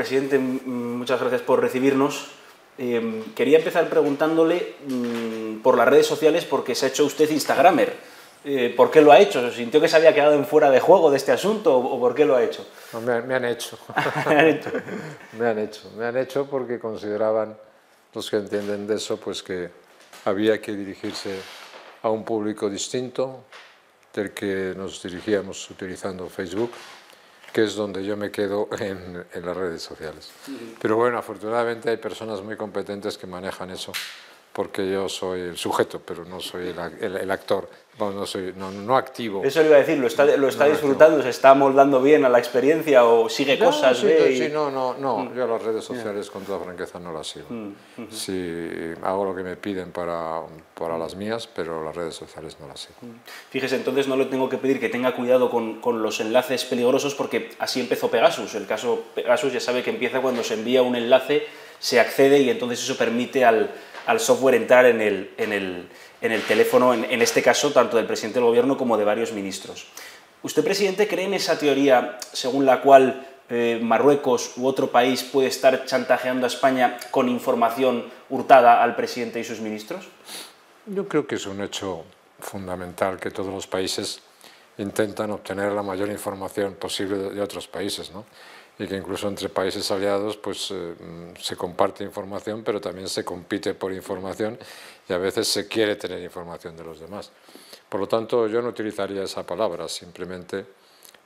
presidente, muchas gracias por recibirnos. Quería empezar preguntándole por las redes sociales, porque se ha hecho usted instagramer. ¿Por qué lo ha hecho? ¿Sintió que se había quedado en fuera de juego de este asunto o por qué lo ha hecho? No, me han hecho. Me han hecho porque consideraban, los que entienden de eso, pues que había que dirigirse a un público distinto del que nos dirigíamos utilizando Facebook, que es donde yo me quedo en las redes sociales. Pero bueno, afortunadamente hay personas muy competentes que manejan eso, porque yo soy el sujeto, pero no soy el actor, no activo. Eso le iba a decir, ¿lo está disfrutando? ¿Se está moldando bien a la experiencia o sigue cosas? Yo las redes sociales con toda franqueza no las sigo. Sí, hago lo que me piden para las mías, pero las redes sociales no las sigo. Fíjese, entonces no le tengo que pedir que tenga cuidado con los enlaces peligrosos, porque así empezó Pegasus. El caso Pegasus ya sabe que empieza cuando se envía un enlace, se accede y entonces eso permite al software entrar en el teléfono, en este caso, tanto del presidente del gobierno como de varios ministros. ¿Usted, presidente, cree en esa teoría según la cual Marruecos u otro país puede estar chantajeando a España con información hurtada al presidente y sus ministros? Yo creo que es un hecho fundamental que todos los países intentan obtener la mayor información posible de otros países, ¿no? Y que incluso entre países aliados pues, se comparte información, pero también se compite por información y a veces se quiere tener información de los demás. Por lo tanto, yo no utilizaría esa palabra, simplemente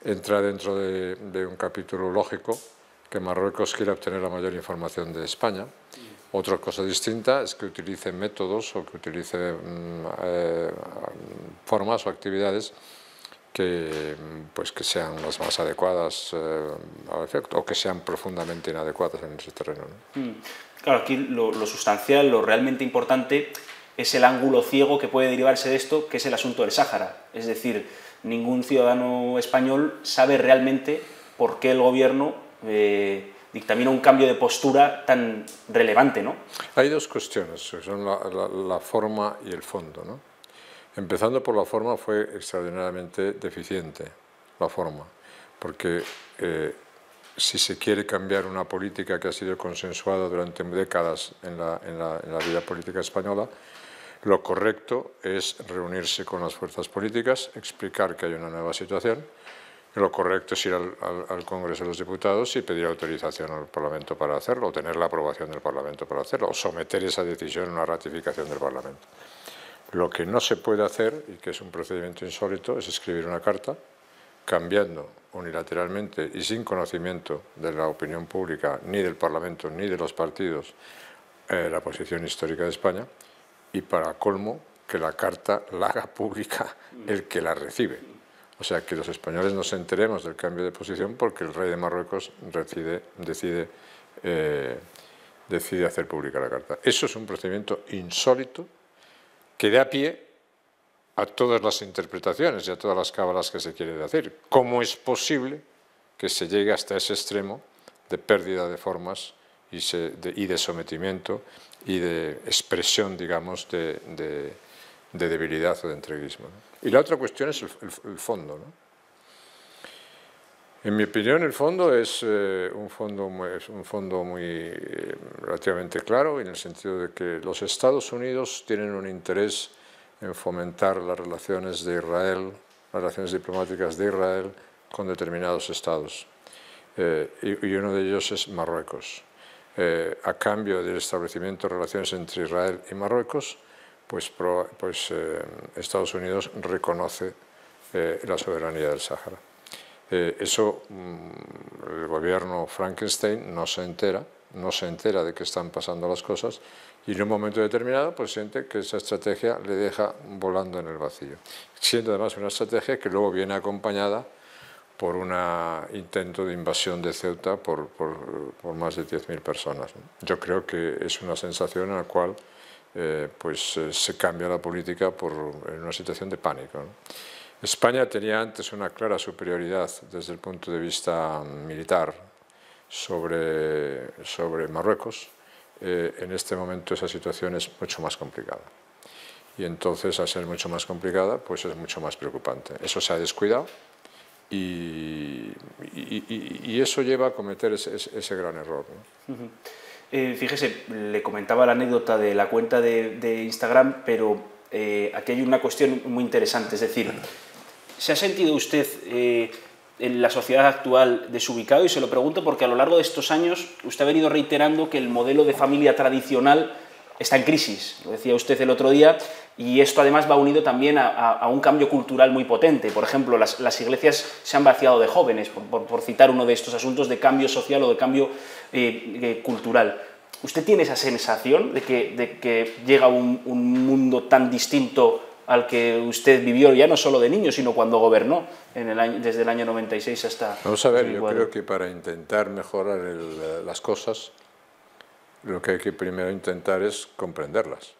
entra dentro de un capítulo lógico que Marruecos quiera obtener la mayor información de España. Otra cosa distinta es que utilice métodos o que utilice formas o actividades que sean las más adecuadas al efecto, o que sean profundamente inadecuadas en ese terreno, ¿no? Claro, aquí lo sustancial, lo realmente importante es el ángulo ciego que puede derivarse de esto, que es el asunto del Sáhara. Es decir, ningún ciudadano español sabe realmente por qué el gobierno dictamina un cambio de postura tan relevante, ¿no? Hay dos cuestiones, son la forma y el fondo, ¿no? Empezando por la forma, fue extraordinariamente deficiente la forma, porque si se quiere cambiar una política que ha sido consensuada durante décadas en la vida política española, lo correcto es reunirse con las fuerzas políticas, explicar que hay una nueva situación, y lo correcto es ir al Congreso de los Diputados y pedir autorización al Parlamento para hacerlo, o tener la aprobación del Parlamento para hacerlo, o someter esa decisión a una ratificación del Parlamento. Lo que no se puede hacer, y que es un procedimiento insólito, es escribir una carta cambiando unilateralmente y sin conocimiento de la opinión pública, ni del Parlamento, ni de los partidos, la posición histórica de España, y para colmo, que la carta la haga pública el que la recibe. O sea, que los españoles nos enteremos del cambio de posición porque el rey de Marruecos decide hacer pública la carta. Eso es un procedimiento insólito que da pie a todas las interpretaciones y a todas las cábalas que se quiere decir. ¿Cómo es posible que se llegue hasta ese extremo de pérdida de formas y de sometimiento y de expresión, digamos, de debilidad o de entreguismo, ¿no? Y la otra cuestión es el fondo, ¿no? En mi opinión, el fondo es un fondo muy relativamente claro, en el sentido de que los Estados Unidos tienen un interés en fomentar las relaciones de Israel, las relaciones diplomáticas de Israel con determinados estados. Y uno de ellos es Marruecos. A cambio del establecimiento de relaciones entre Israel y Marruecos, Estados Unidos reconoce la soberanía del Sáhara. Eso el gobierno Frankenstein no se entera de que están pasando las cosas y en un momento determinado pues siente que esa estrategia le deja volando en el vacío, siendo además una estrategia que luego viene acompañada por un intento de invasión de Ceuta por más de 10.000 personas, ¿no? Yo creo que es una sensación en la cual se cambia la política en una situación de pánico, ¿no? España tenía antes una clara superioridad desde el punto de vista militar sobre Marruecos. En este momento esa situación es mucho más complicada. Y entonces, al ser mucho más complicada, pues es mucho más preocupante. Eso se ha descuidado y eso lleva a cometer ese gran error, ¿no? Fíjese, le comentaba la anécdota de la cuenta de Instagram, pero aquí hay una cuestión muy interesante, es decir, ¿se ha sentido usted en la sociedad actual desubicado? Y se lo pregunto porque a lo largo de estos años usted ha venido reiterando que el modelo de familia tradicional está en crisis, lo decía usted el otro día, y esto además va unido también a un cambio cultural muy potente. Por ejemplo, las iglesias se han vaciado de jóvenes, por citar uno de estos asuntos de cambio social o de cambio cultural. ¿Usted tiene esa sensación de que llega un mundo tan distinto al que usted vivió ya no solo de niño, sino cuando gobernó desde el año 96 hasta... Vamos a ver, yo creo que para intentar mejorar las cosas, lo que hay que primero intentar es comprenderlas.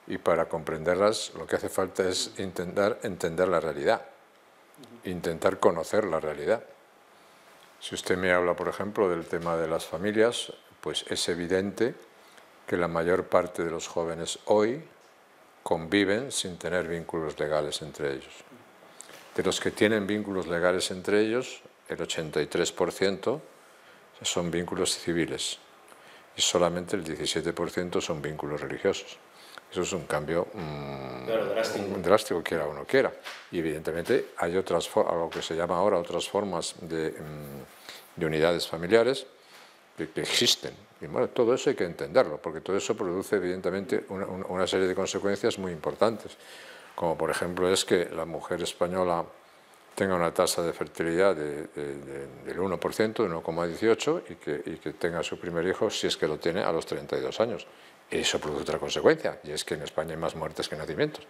Y para comprenderlas lo que hace falta es intentar entender la realidad, intentar conocer la realidad. Si usted me habla, por ejemplo, del tema de las familias, pues es evidente que la mayor parte de los jóvenes hoy conviven sin tener vínculos legales entre ellos. De los que tienen vínculos legales entre ellos, el 83% son vínculos civiles y solamente el 17% son vínculos religiosos. Eso es un cambio drástico, quiera o no quiera. Y evidentemente hay otras, lo que se llama ahora otras formas de unidades familiares que existen. Y bueno, todo eso hay que entenderlo, porque todo eso produce evidentemente una serie de consecuencias muy importantes, como por ejemplo es que la mujer española tenga una tasa de fertilidad del 1%, de 1,18, y que tenga su primer hijo, si es que lo tiene, a los 32 años. Eso produce otra consecuencia, y es que en España hay más muertes que nacimientos.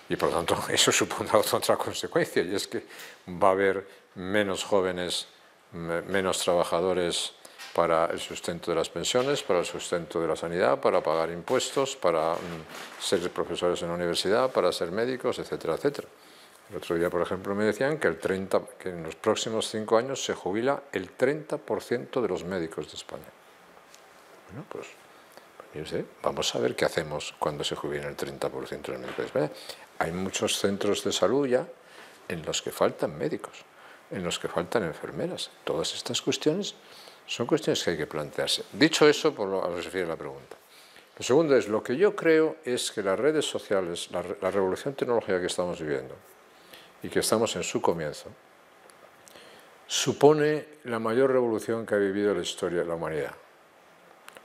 Y por lo tanto eso supondrá otra consecuencia, y es que va a haber menos jóvenes, menos trabajadores para el sustento de las pensiones, para el sustento de la sanidad, para pagar impuestos, para ser profesores en la universidad, para ser médicos, etcétera, etcétera. El otro día, por ejemplo, me decían que en los próximos 5 años se jubila el 30% de los médicos de España. Bueno, pues yo sé, vamos a ver qué hacemos cuando se jubilen el 30% de los médicos de España. Hay muchos centros de salud ya en los que faltan médicos, en los que faltan enfermeras. Todas estas cuestiones son cuestiones que hay que plantearse. Dicho eso, por lo que se refiere a la pregunta. Lo segundo es, lo que yo creo es que las redes sociales, la revolución tecnológica que estamos viviendo y que estamos en su comienzo, supone la mayor revolución que ha vivido la historia de la humanidad.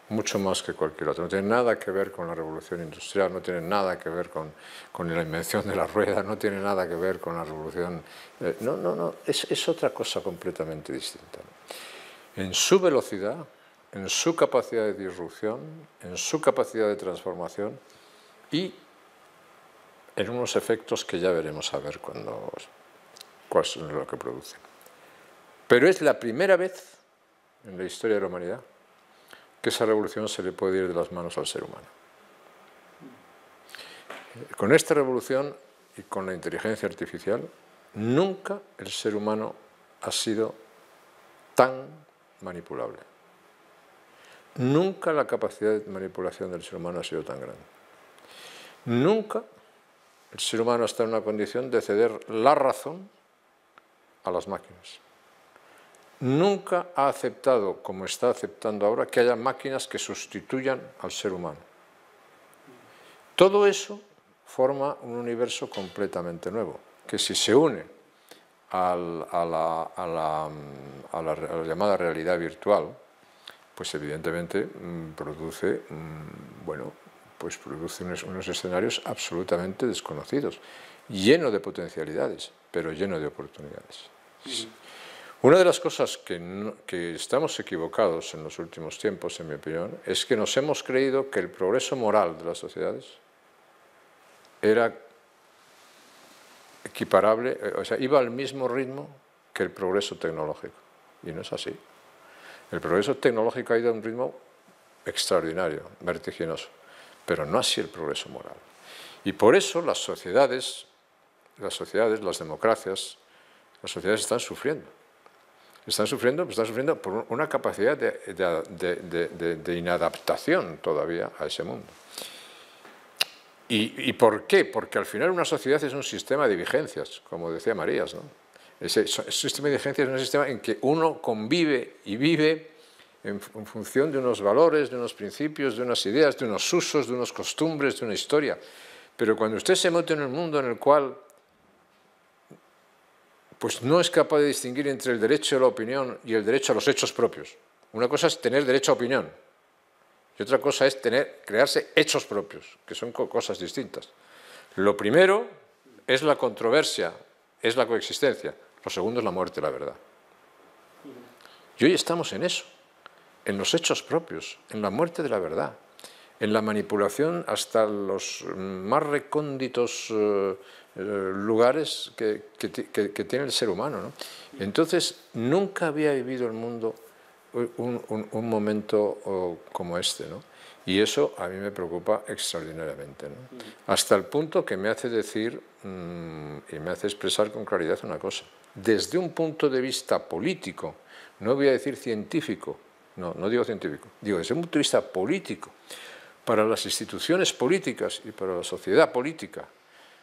Mucho más que cualquier otra. No tiene nada que ver con la revolución industrial, no tiene nada que ver con la invención de la rueda, no tiene nada que ver con la revolución... No, es otra cosa completamente distinta. En su velocidad, en su capacidad de disrupción, en su capacidad de transformación y en unos efectos que ya veremos a ver cuál es lo que produce. Pero es la primera vez en la historia de la humanidad que esa revolución se le puede ir de las manos al ser humano. Con esta revolución y con la inteligencia artificial, nunca el ser humano ha sido tan manipulable. Nunca la capacidad de manipulación del ser humano ha sido tan grande. Nunca el ser humano está en una condición de ceder la razón a las máquinas. Nunca ha aceptado, como está aceptando ahora, que haya máquinas que sustituyan al ser humano. Todo eso forma un universo completamente nuevo, que si se une a la llamada realidad virtual, pues evidentemente produce, unos escenarios absolutamente desconocidos, lleno de potencialidades, pero lleno de oportunidades. Una de las cosas que estamos equivocados en los últimos tiempos, en mi opinión, es que nos hemos creído que el progreso moral de las sociedades era equiparable, o sea, iba al mismo ritmo que el progreso tecnológico. Y no es así. El progreso tecnológico ha ido a un ritmo extraordinario, vertiginoso, pero no así el progreso moral. Y por eso las sociedades, las democracias, las sociedades están sufriendo. Están sufriendo por una capacidad de inadaptación todavía a ese mundo. ¿Y por qué? Porque al final una sociedad es un sistema de vigencias, como decía Marías, ¿no? Ese sistema de indigencia es un sistema en que uno convive y vive en función de unos valores, de unos principios, de unas ideas, de unos usos, de unas costumbres, de una historia. Pero cuando usted se mete en un mundo en el cual pues no es capaz de distinguir entre el derecho a la opinión y el derecho a los hechos propios. Una cosa es tener derecho a opinión y otra cosa es crearse hechos propios, que son cosas distintas. Lo primero es la controversia, es la coexistencia. Lo segundo es la muerte, la verdad. Y hoy estamos en eso, en los hechos propios, en la muerte de la verdad, en la manipulación hasta los más recónditos lugares que tiene el ser humano, ¿no? Entonces, nunca había vivido el mundo un momento como este, ¿no? Y eso a mí me preocupa extraordinariamente, ¿no? Hasta el punto que me hace decir y me hace expresar con claridad una cosa. Desde un punto de vista político, no voy a decir científico, no digo científico, digo desde un punto de vista político, para las instituciones políticas y para la sociedad política,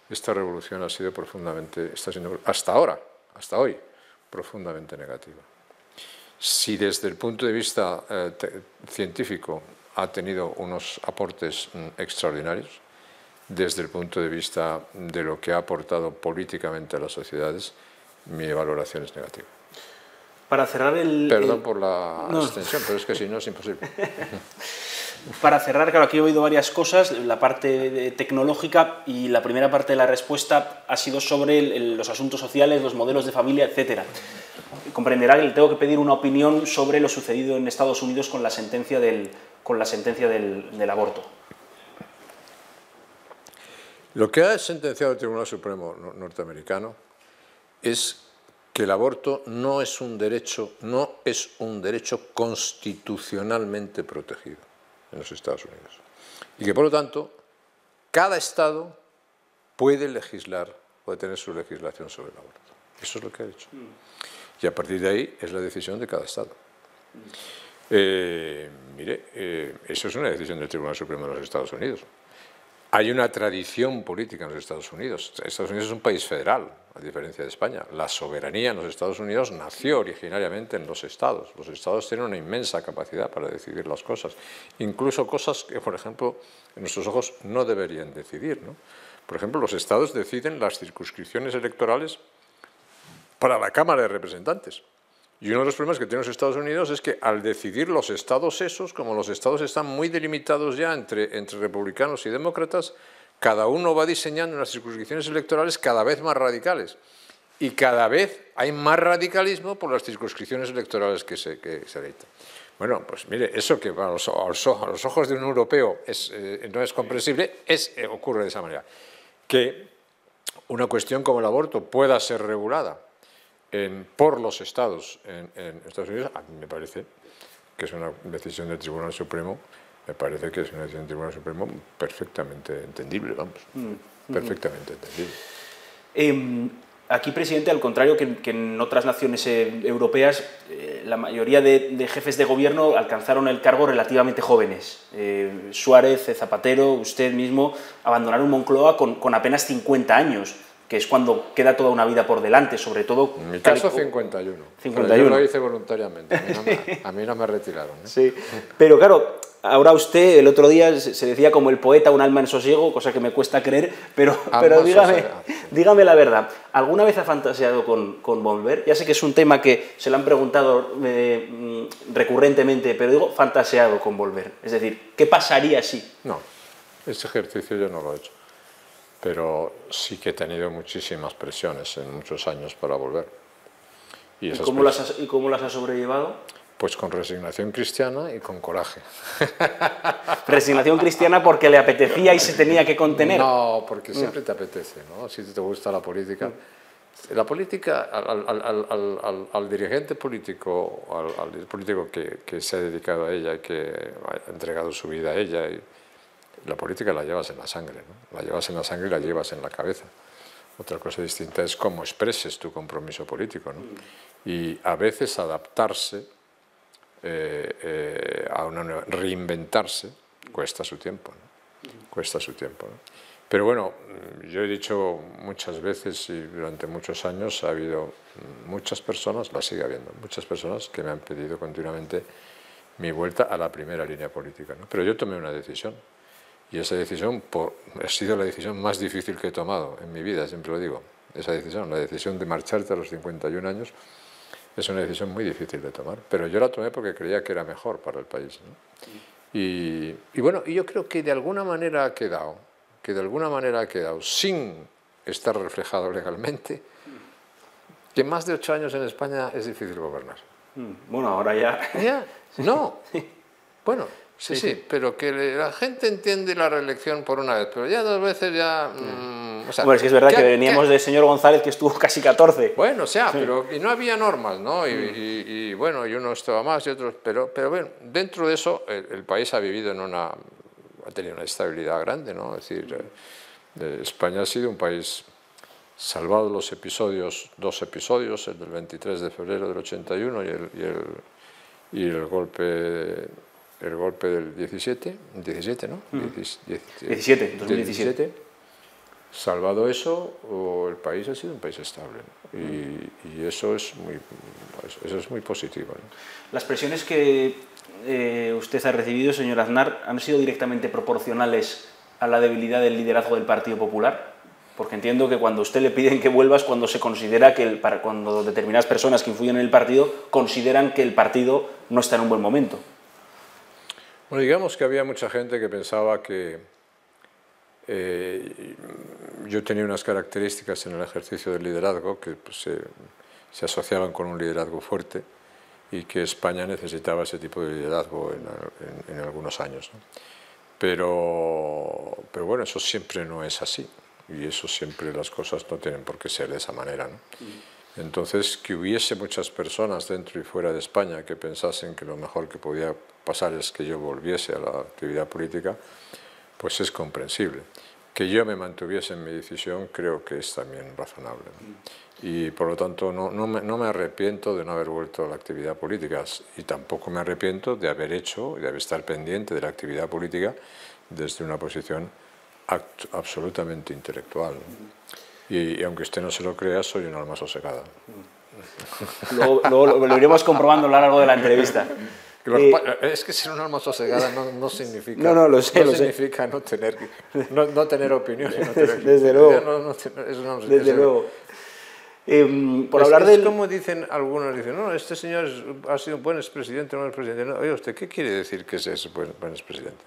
esta revolución ha sido profundamente, está siendo hasta ahora, hasta hoy, profundamente negativa. Si desde el punto de vista científico ha tenido unos aportes extraordinarios, desde el punto de vista de lo que ha aportado políticamente a las sociedades, mi valoración es negativa. Para cerrar Perdón por la extensión, pero es que si no es imposible. Para cerrar, claro, aquí he oído varias cosas, la parte tecnológica y la primera parte de la respuesta ha sido sobre los asuntos sociales, los modelos de familia, etc. Comprenderá que le tengo que pedir una opinión sobre lo sucedido en Estados Unidos con la sentencia del aborto. Lo que ha sentenciado el Tribunal Supremo norteamericano es que el aborto no es un derecho constitucionalmente protegido en los Estados Unidos. Y que, por lo tanto, cada Estado puede legislar, puede tener su legislación sobre el aborto. Eso es lo que ha dicho. Y a partir de ahí es la decisión de cada Estado. Eso es una decisión del Tribunal Supremo de los Estados Unidos. Hay una tradición política en los Estados Unidos. Estados Unidos es un país federal, a diferencia de España. La soberanía en los Estados Unidos nació originariamente en los estados. Los estados tienen una inmensa capacidad para decidir las cosas, incluso cosas que, por ejemplo, en nuestros ojos no deberían decidir, ¿no? Por ejemplo, los estados deciden las circunscripciones electorales para la Cámara de Representantes. Y uno de los problemas que tienen los Estados Unidos es que al decidir los estados esos, como los estados están muy delimitados ya entre republicanos y demócratas, cada uno va diseñando unas circunscripciones electorales cada vez más radicales. Y cada vez hay más radicalismo por las circunscripciones electorales que se dictan. Bueno, pues mire, eso que a los ojos de un europeo no es comprensible, ocurre de esa manera. Que una cuestión como el aborto pueda ser regulada por los estados en Estados Unidos, a mí me parece que es una decisión del Tribunal Supremo, perfectamente entendible, vamos, perfectamente entendible. Aquí, presidente, al contrario que en otras naciones europeas, la mayoría de jefes de gobierno alcanzaron el cargo relativamente jóvenes. Suárez, Zapatero, usted mismo abandonaron Moncloa con apenas 50 años. Que es cuando queda toda una vida por delante, sobre todo... En mi caso, 51. 51. Yo lo hice voluntariamente, a mí no me retiraron. Sí, pero claro, ahora usted, el otro día se decía como el poeta, un alma en sosiego, cosa que me cuesta creer, pero dígame la verdad, ¿alguna vez ha fantaseado con volver? Ya sé que es un tema que se le han preguntado recurrentemente, pero digo, fantaseado con volver. Es decir, ¿qué pasaría si? No, ese ejercicio yo no lo he hecho. Pero sí que he tenido muchísimas presiones en muchos años para volver. ¿Y cómo las has sobrellevado? Pues con resignación cristiana y con coraje. ¿Resignación cristiana porque le apetecía y se tenía que contener? No, porque siempre te apetece, ¿no? Si te gusta la política. La política, al dirigente político, al político que se ha dedicado a ella y que ha entregado su vida a ella, la política la llevas en la sangre, ¿no? La llevas en la sangre y la llevas en la cabeza. Otra cosa distinta es cómo expreses tu compromiso político, ¿no? Y a veces adaptarse, reinventarse, cuesta su tiempo, ¿no? Cuesta su tiempo, ¿no? Pero bueno, yo he dicho muchas veces y durante muchos años ha habido muchas personas, la sigue habiendo, muchas personas que me han pedido continuamente mi vuelta a la primera línea política, ¿no? Pero yo tomé una decisión y esa decisión ha sido la decisión más difícil que he tomado en mi vida, siempre lo digo. Esa decisión, la decisión de marcharte a los 51 años, es una decisión muy difícil de tomar, pero yo la tomé porque creía que era mejor para el país, ¿no? Y bueno, yo creo que de alguna manera ha quedado, sin estar reflejado legalmente, que más de 8 años en España es difícil gobernar. Bueno, ahora ya... ¿Ya? No. Bueno, sí, pero que la gente entiende la reelección por una vez, pero ya 2 veces ya... o sea, bueno, es que es verdad que veníamos del señor González, que estuvo casi 14. Bueno, o sea, pero y no había normas, ¿no? Y bueno, y uno estaba más y otros... Pero bueno, dentro de eso el país ha vivido ha tenido una estabilidad grande, ¿no? Es decir, España ha sido un país... salvado los episodios, 2 episodios, el del 23 de febrero del 81 y el golpe del 17, ¿no? 2017. Salvado eso, el país ha sido un país estable, ¿no? Y eso es muy positivo, ¿no? Las presiones que usted ha recibido, señor Aznar, ¿han sido directamente proporcionales a la debilidad del liderazgo del Partido Popular? Porque entiendo que cuando a usted le piden que vuelvas, cuando se considera que cuando determinadas personas que influyen en el partido consideran que el partido no está en un buen momento. Bueno, digamos que había mucha gente que pensaba que yo tenía unas características en el ejercicio del liderazgo que pues, se asociaban con un liderazgo fuerte y que España necesitaba ese tipo de liderazgo en algunos años, ¿no? Pero bueno, eso siempre no es así. Y eso siempre las cosas no tienen por qué ser de esa manera, ¿no? Entonces, que hubiese muchas personas dentro y fuera de España que pensasen que lo mejor que podía pasar es que yo volviese a la actividad política, pues es comprensible. Que yo me mantuviese en mi decisión creo que es también razonable, ¿no? Y por lo tanto no me arrepiento de no haber vuelto a la actividad política y tampoco me arrepiento de haber hecho y de haber estar pendiente de la actividad política desde una posición absolutamente intelectual, ¿no? Y aunque usted no se lo crea, soy un alma sosegada. Luego lo iremos comprobando a lo largo de la entrevista. Es que ser un alma sosegada no significa, lo sé. Significa no tener opinión. Desde luego. Desde luego. Por hablar es como dicen algunos, no, este señor ha sido un buen expresidente, no es presidente. No, oye, ¿usted qué quiere decir que es buen expresidente?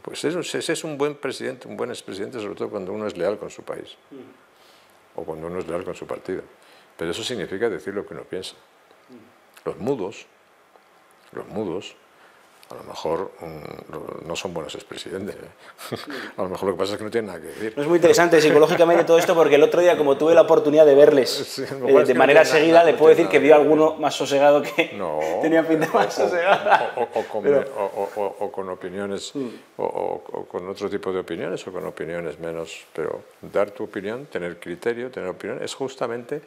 Pues ese es un buen presidente, un buen expresidente, sobre todo cuando uno es leal con su país o cuando uno es leal con su partido. Pero eso significa decir lo que uno piensa. Los mudos, a lo mejor no son buenos expresidentes, ¿eh? A lo mejor lo que pasa es que no tienen nada que decir. Es muy interesante psicológicamente todo esto, porque el otro día, como tuve la oportunidad de verles de manera seguida, le puedo decir que vio alguno más sosegado que tenía pinta más sosegada. O con opiniones, o con otro tipo de opiniones, o con opiniones menos. Pero dar tu opinión, tener criterio, tener opinión, es justamente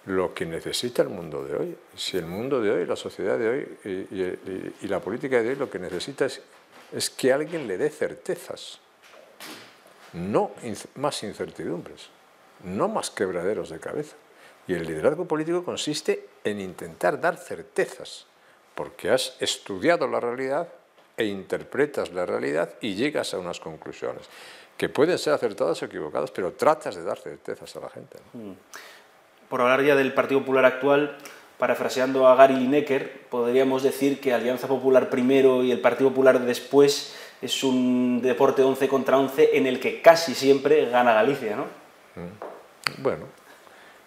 lo que necesita el mundo de hoy. Si el mundo de hoy, la sociedad de hoy y la política de hoy lo que necesita es que alguien le dé certezas, no más incertidumbres, no más quebraderos de cabeza. Y el liderazgo político consiste en intentar dar certezas, porque has estudiado la realidad e interpretas la realidad y llegas a unas conclusiones, que pueden ser acertadas o equivocadas, pero tratas de dar certezas a la gente, ¿no? Por hablar ya del Partido Popular actual, parafraseando a Gary Lineker, podríamos decir que Alianza Popular primero y el Partido Popular después es un deporte 11 contra 11 en el que casi siempre gana Galicia, ¿no? Bueno,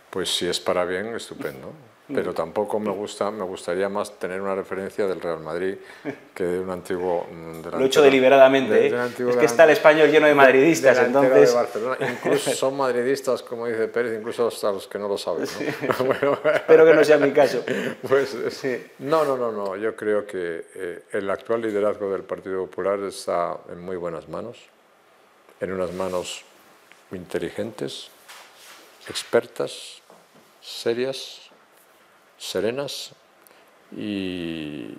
pues si es para bien, estupendo. Pero tampoco me gustaría más tener una referencia del Real Madrid que de un antiguo... Lo he hecho deliberadamente, es que está el español lleno de madridistas, entonces... De Barcelona. Incluso son madridistas, como dice Pérez, incluso hasta los que no lo saben, ¿no? Sí. Bueno, espero que no sea mi caso. Pues sí. No, yo creo que el actual liderazgo del Partido Popular está en muy buenas manos, en unas manos inteligentes, expertas, serias, serenas y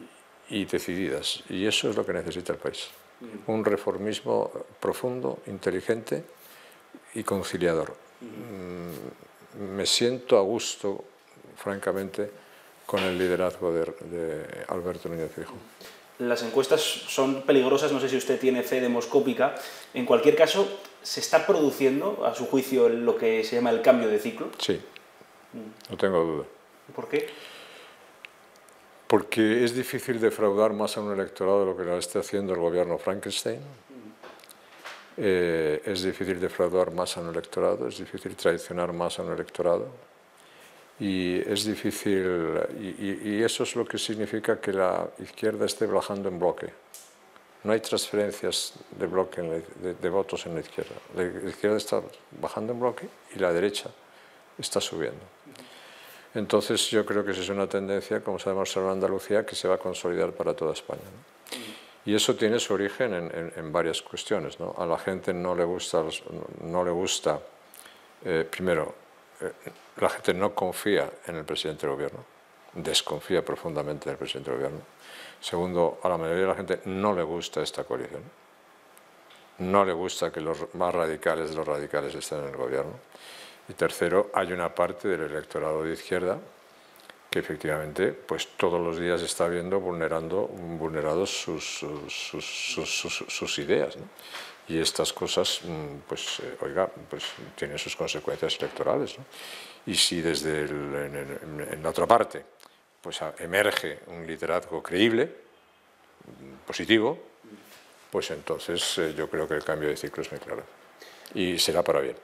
decididas. Y eso es lo que necesita el país. un reformismo profundo, inteligente y conciliador. Me siento a gusto, francamente, con el liderazgo de Alberto Núñez Feijóo. Las encuestas son peligrosas, no sé si usted tiene fe demoscópica. En cualquier caso, ¿se está produciendo, a su juicio, lo que se llama el cambio de ciclo? Sí, no tengo duda. ¿Por qué? Porque es difícil defraudar más a un electorado de lo que lo está haciendo el gobierno Frankenstein. Es difícil defraudar más a un electorado, es difícil traicionar más a un electorado. Y es difícil, y eso es lo que significa que la izquierda esté bajando en bloque. No hay transferencias de bloque, de votos en la izquierda. La izquierda está bajando en bloque y la derecha está subiendo. Entonces yo creo que esa es una tendencia, como se ha demostrado en Andalucía, que se va a consolidar para toda España, ¿no? Y eso tiene su origen en varias cuestiones, ¿no? A la gente no le gusta, primero, la gente no confía en el presidente del gobierno, desconfía profundamente del presidente del gobierno. Segundo, a la mayoría de la gente no le gusta esta coalición, no le gusta que los más radicales de los radicales estén en el gobierno. Y tercero, hay una parte del electorado de izquierda que efectivamente pues, todos los días está viendo vulnerados sus ideas, ¿no? Y estas cosas, pues, pues tienen sus consecuencias electorales, ¿no? Y si en la otra parte pues, emerge un liderazgo creíble, positivo, pues entonces yo creo que el cambio de ciclo es muy claro. Y será para bien.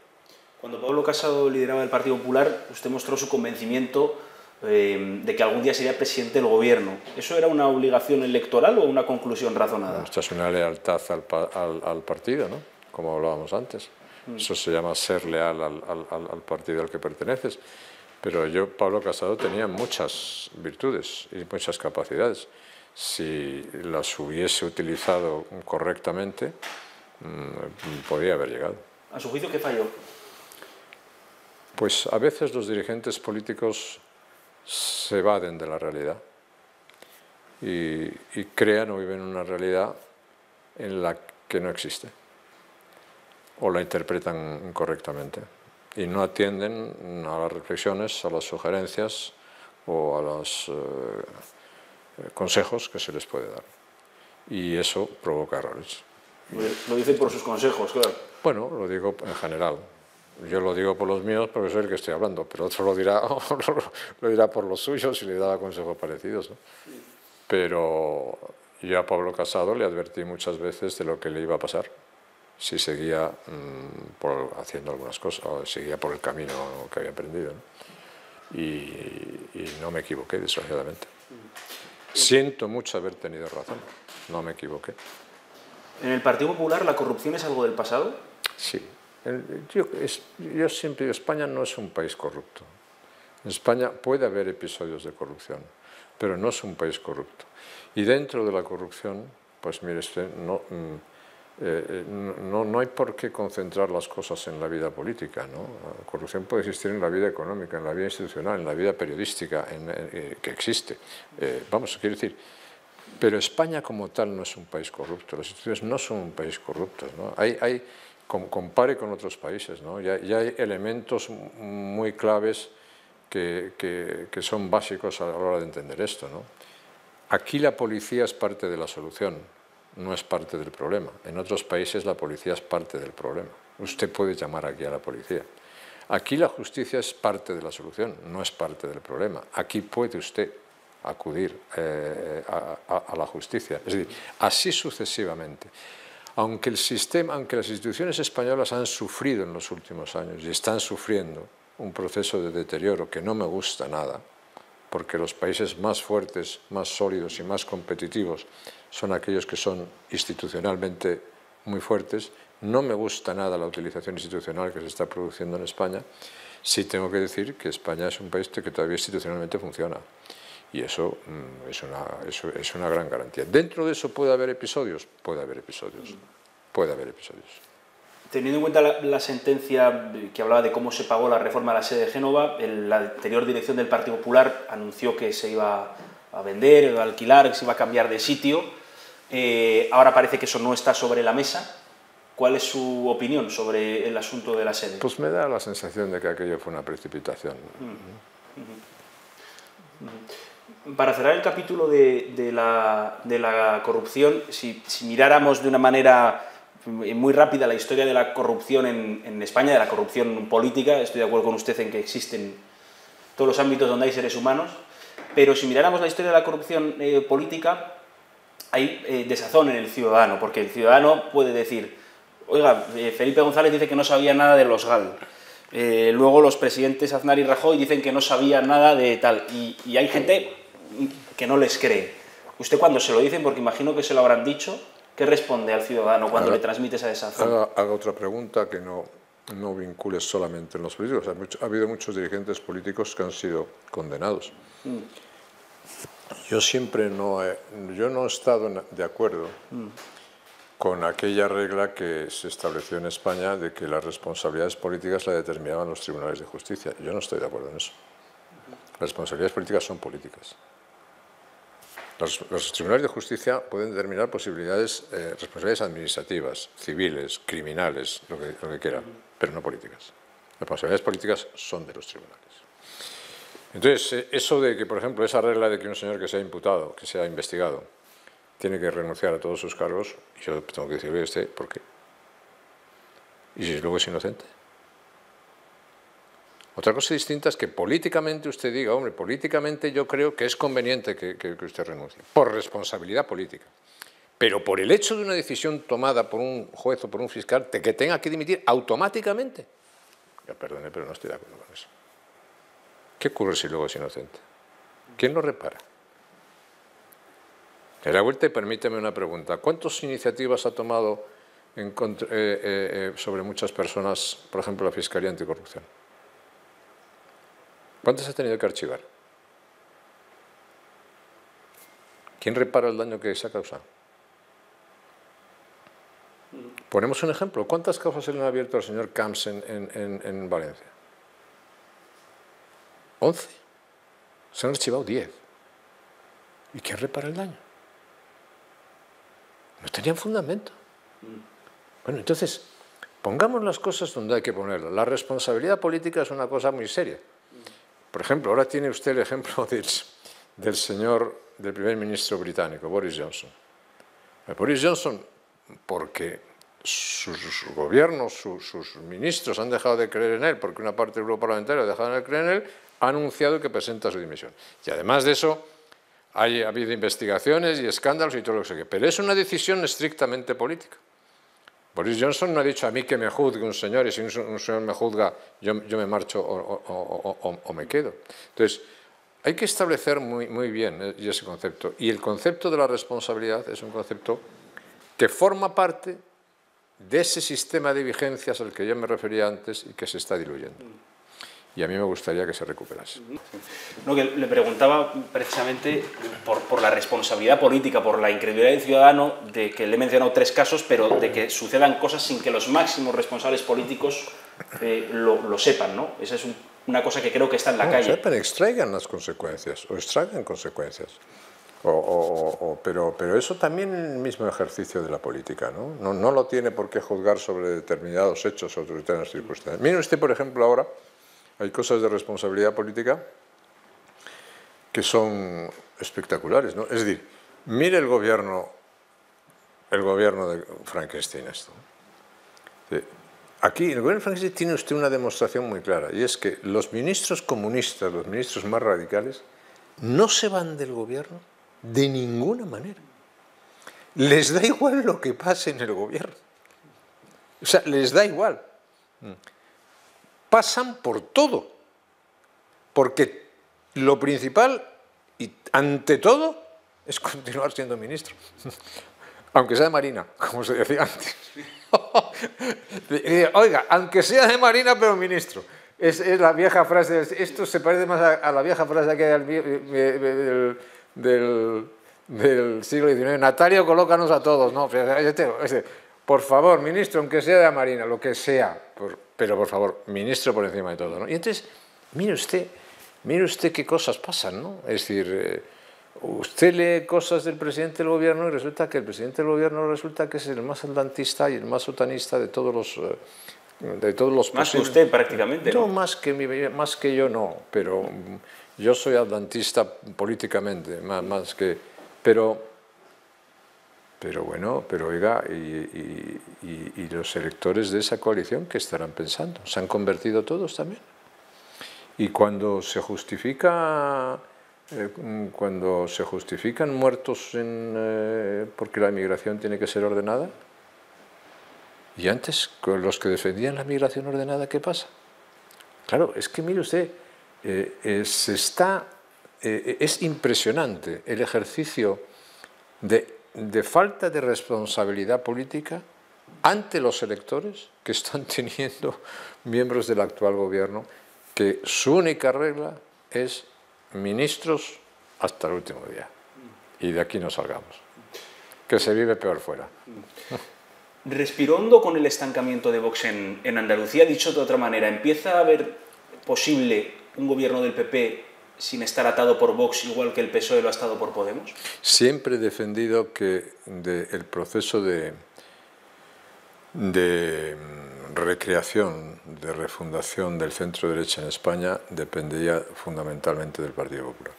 Cuando Pablo Casado lideraba el Partido Popular, usted mostró su convencimiento de que algún día sería presidente del gobierno. ¿Eso era una obligación electoral o una conclusión razonada? Esta es una lealtad al partido, ¿no? Como hablábamos antes. Eso se llama ser leal al partido al que perteneces. Pero Pablo Casado, tenía muchas virtudes y muchas capacidades. Si las hubiese utilizado correctamente, podría haber llegado. ¿A su juicio qué falló? Pues a veces los dirigentes políticos se evaden de la realidad y crean o viven una realidad en la que no existe o la interpretan incorrectamente y no atienden a las reflexiones, a las sugerencias o a los consejos que se les puede dar. Y eso provoca errores. Lo dice por sus consejos, claro. Bueno, lo digo en general. Yo lo digo por los míos porque soy el que estoy hablando, pero otro lo dirá por los suyos y le da consejos parecidos, ¿no? Pero yo a Pablo Casado le advertí muchas veces de lo que le iba a pasar si seguía haciendo algunas cosas, o seguía por el camino que había emprendido, ¿no? Y no me equivoqué, desgraciadamente. Siento mucho haber tenido razón, no me equivoqué. ¿En el Partido Popular la corrupción es algo del pasado? Sí. Yo siempre digo, España no es un país corrupto. En España puede haber episodios de corrupción, pero no es un país corrupto. Y dentro de la corrupción, pues mire usted, no hay por qué concentrar las cosas en la vida política, ¿no? La corrupción puede existir en la vida económica, en la vida institucional, en la vida periodística, que existe. Quiero decir, pero España como tal no es un país corrupto, las instituciones no son un país corrupto, ¿no? Compare con otros países, ¿no? Ya hay elementos muy claves que son básicos a la hora de entender esto, ¿no? Aquí la policía es parte de la solución, no es parte del problema. En otros países la policía es parte del problema. Usted puede llamar aquí a la policía. Aquí la justicia es parte de la solución, no es parte del problema. Aquí puede usted acudir a la justicia. Es decir, así sucesivamente. Aunque las instituciones españolas han sufrido en los últimos años y están sufriendo un proceso de deterioro que no me gusta nada, porque los países más fuertes, más sólidos y más competitivos son aquellos que son institucionalmente muy fuertes, no me gusta nada la utilización institucional que se está produciendo en España. Sí tengo que decir que España es un país que todavía institucionalmente funciona. Y eso es una gran garantía. ¿Dentro de eso puede haber episodios? Puede haber episodios. Puede haber episodios. Teniendo en cuenta la sentencia que hablaba de cómo se pagó la reforma de la sede de Génova, la anterior dirección del Partido Popular anunció que se iba a vender o a alquilar, que se iba a cambiar de sitio. ahora parece que eso no está sobre la mesa. ¿Cuál es su opinión sobre el asunto de la sede? Pues me da la sensación de que aquello fue una precipitación. Para cerrar el capítulo de la corrupción, si miráramos de una manera muy rápida la historia de la corrupción en España, de la corrupción política, estoy de acuerdo con usted en que existen todos los ámbitos donde hay seres humanos, pero si miráramos la historia de la corrupción política, hay desazón en el ciudadano, porque el ciudadano puede decir, oiga, Felipe González dice que no sabía nada de los GAL, luego los presidentes Aznar y Rajoy dicen que no sabían nada de tal, y hay gente que no les cree. Usted cuando se lo dicen, porque imagino que se lo habrán dicho, ¿qué responde al ciudadano cuando le transmite esa desazón? Haga otra pregunta que no vincule solamente en los políticos. Ha habido muchos dirigentes políticos que han sido condenados. Yo siempre no he estado de acuerdo con aquella regla que se estableció en España de que las responsabilidades políticas la determinaban los tribunales de justicia. Yo no estoy de acuerdo en eso. Las responsabilidades políticas son políticas. Los tribunales de justicia pueden determinar responsabilidades administrativas, civiles, criminales, lo que quieran, pero no políticas. Las responsabilidades políticas son de los tribunales. Entonces, eso de que, por ejemplo, esa regla de que un señor que sea imputado, que sea investigado, tiene que renunciar a todos sus cargos, yo tengo que decirle a usted por qué. ¿Y si luego es inocente? Otra cosa distinta es que políticamente usted diga, hombre, políticamente yo creo que es conveniente que usted renuncie, por responsabilidad política. Pero por el hecho de una decisión tomada por un juez o por un fiscal, que tenga que dimitir automáticamente. Ya perdone, pero no estoy de acuerdo con eso. ¿Qué ocurre si luego es inocente? ¿Quién lo repara? De la vuelta, y permíteme una pregunta. ¿Cuántas iniciativas ha tomado sobre muchas personas, por ejemplo, la Fiscalía Anticorrupción? ¿Cuántas ha tenido que archivar? ¿Quién repara el daño que se ha causado? Ponemos un ejemplo. ¿Cuántas causas se le han abierto al señor Camps en Valencia? 11. Se han archivado 10. ¿Y quién repara el daño? No tenían fundamento. Bueno, entonces, pongamos las cosas donde hay que ponerlas. La responsabilidad política es una cosa muy seria. Por ejemplo, ahora tiene usted el ejemplo del primer ministro británico, Boris Johnson. Boris Johnson, porque sus gobiernos, sus ministros han dejado de creer en él, porque una parte del grupo parlamentario ha dejado de creer en él, ha anunciado que presenta su dimisión. Y además de eso, ha habido investigaciones y escándalos y todo lo que sea. Pero es una decisión estrictamente política. Boris Johnson no ha dicho a mí que me juzgue un señor y si un señor me juzga yo me marcho o me quedo. Entonces, hay que establecer muy bien ese concepto. Y el concepto de la responsabilidad es un concepto que forma parte de ese sistema de vigencias al que yo me refería antes y que se está diluyendo. Y a mí me gustaría que se recuperase. No, que le preguntaba precisamente por la responsabilidad política, por la incredulidad del ciudadano, de que le he mencionado 3 casos, pero de que sucedan cosas sin que los máximos responsables políticos lo sepan, ¿no? Esa es una cosa que creo que está en la calle. Sepan, extraigan las consecuencias, o extraigan consecuencias. Pero eso también es el mismo ejercicio de la política, ¿no? No lo tiene por qué juzgar sobre determinados hechos o sobre determinadas circunstancias. Mire usted, por ejemplo, ahora hay cosas de responsabilidad política que son espectaculares, ¿no? Es decir, mire el gobierno de Frankenstein esto. Aquí, en el gobierno de Frankenstein tiene usted una demostración muy clara, y es que los ministros comunistas, los ministros más radicales, no se van del gobierno de ninguna manera. Les da igual lo que pase en el gobierno. O sea, les da igual. Pasan por todo, porque lo principal y ante todo es continuar siendo ministro, aunque sea de Marina, como se decía antes. Oiga, aunque sea de Marina, pero ministro. Es la vieja frase, esto se parece más a la vieja frase que del siglo XIX. Natalio, colócanos a todos, ¿no? Por favor, ministro, aunque sea de la Marina, lo que sea, pero por favor, ministro por encima de todo, ¿no? Y entonces, mire usted qué cosas pasan, ¿no? Es decir, usted lee cosas del presidente del gobierno y resulta que el presidente del gobierno resulta que es el más atlantista y el más otanista de todos los Más que usted, prácticamente, ¿no? No, más que yo no, pero yo soy atlantista políticamente, más que... Pero bueno, pero oiga, y los electores de esa coalición, ¿qué estarán pensando? ¿Se han convertido todos también? Y cuando se justifican muertos porque la inmigración tiene que ser ordenada, y antes, con los que defendían la migración ordenada, ¿qué pasa? Claro, es que mire usted, es impresionante el ejercicio de falta de responsabilidad política ante los electores que están teniendo miembros del actual gobierno, que su única regla es ministros hasta el último día. Y de aquí no salgamos. Que se vive peor fuera. Respiró hondo con el estancamiento de Vox en Andalucía. Dicho de otra manera, ¿empieza a haber posible un gobierno del PP sin estar atado por Vox, igual que el PSOE lo ha estado por Podemos? Siempre he defendido que el proceso de recreación, de refundación del centro derecha en España dependería fundamentalmente del Partido Popular.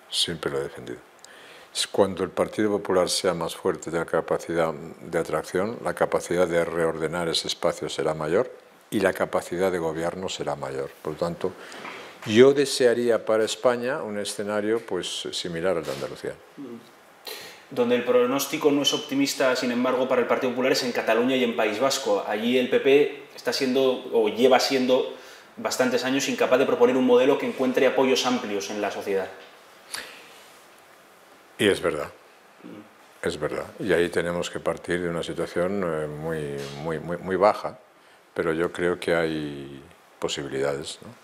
Siempre lo he defendido. Cuando el Partido Popular sea más fuerte de la capacidad de atracción, la capacidad de reordenar ese espacio será mayor y la capacidad de gobierno será mayor. Por lo tanto, yo desearía para España un escenario pues similar al de Andalucía. Donde el pronóstico no es optimista, sin embargo, para el Partido Popular es en Cataluña y en País Vasco. Allí el PP está siendo, o lleva siendo, bastantes años incapaz de proponer un modelo que encuentre apoyos amplios en la sociedad. Y es verdad, es verdad. Y ahí tenemos que partir de una situación muy baja, pero yo creo que hay posibilidades, ¿no?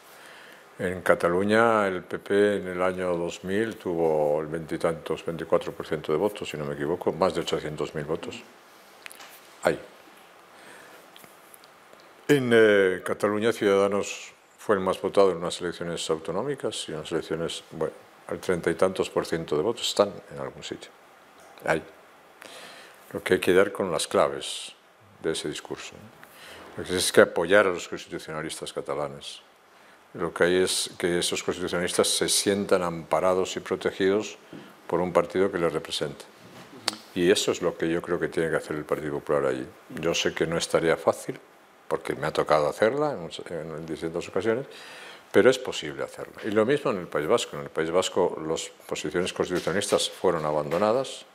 En Cataluña el PP en el año 2000 tuvo el 24% de votos, si no me equivoco, más de 800.000 votos. Ahí. En Cataluña Ciudadanos fue el más votado en unas elecciones autonómicas y unas elecciones, bueno, al 30 y tantos % de votos están en algún sitio. Ahí. Lo que hay que dar con las claves de ese discurso, ¿no? Lo que es que apoyar a los constitucionalistas catalanes. Lo que hay es que esos constitucionalistas se sientan amparados y protegidos por un partido que les represente. Y eso es lo que yo creo que tiene que hacer el Partido Popular allí. Yo sé que no es tarea fácil, porque me ha tocado hacerla en distintas ocasiones, pero es posible hacerlo. Y lo mismo en el País Vasco. En el País Vasco las posiciones constitucionalistas fueron abandonadas,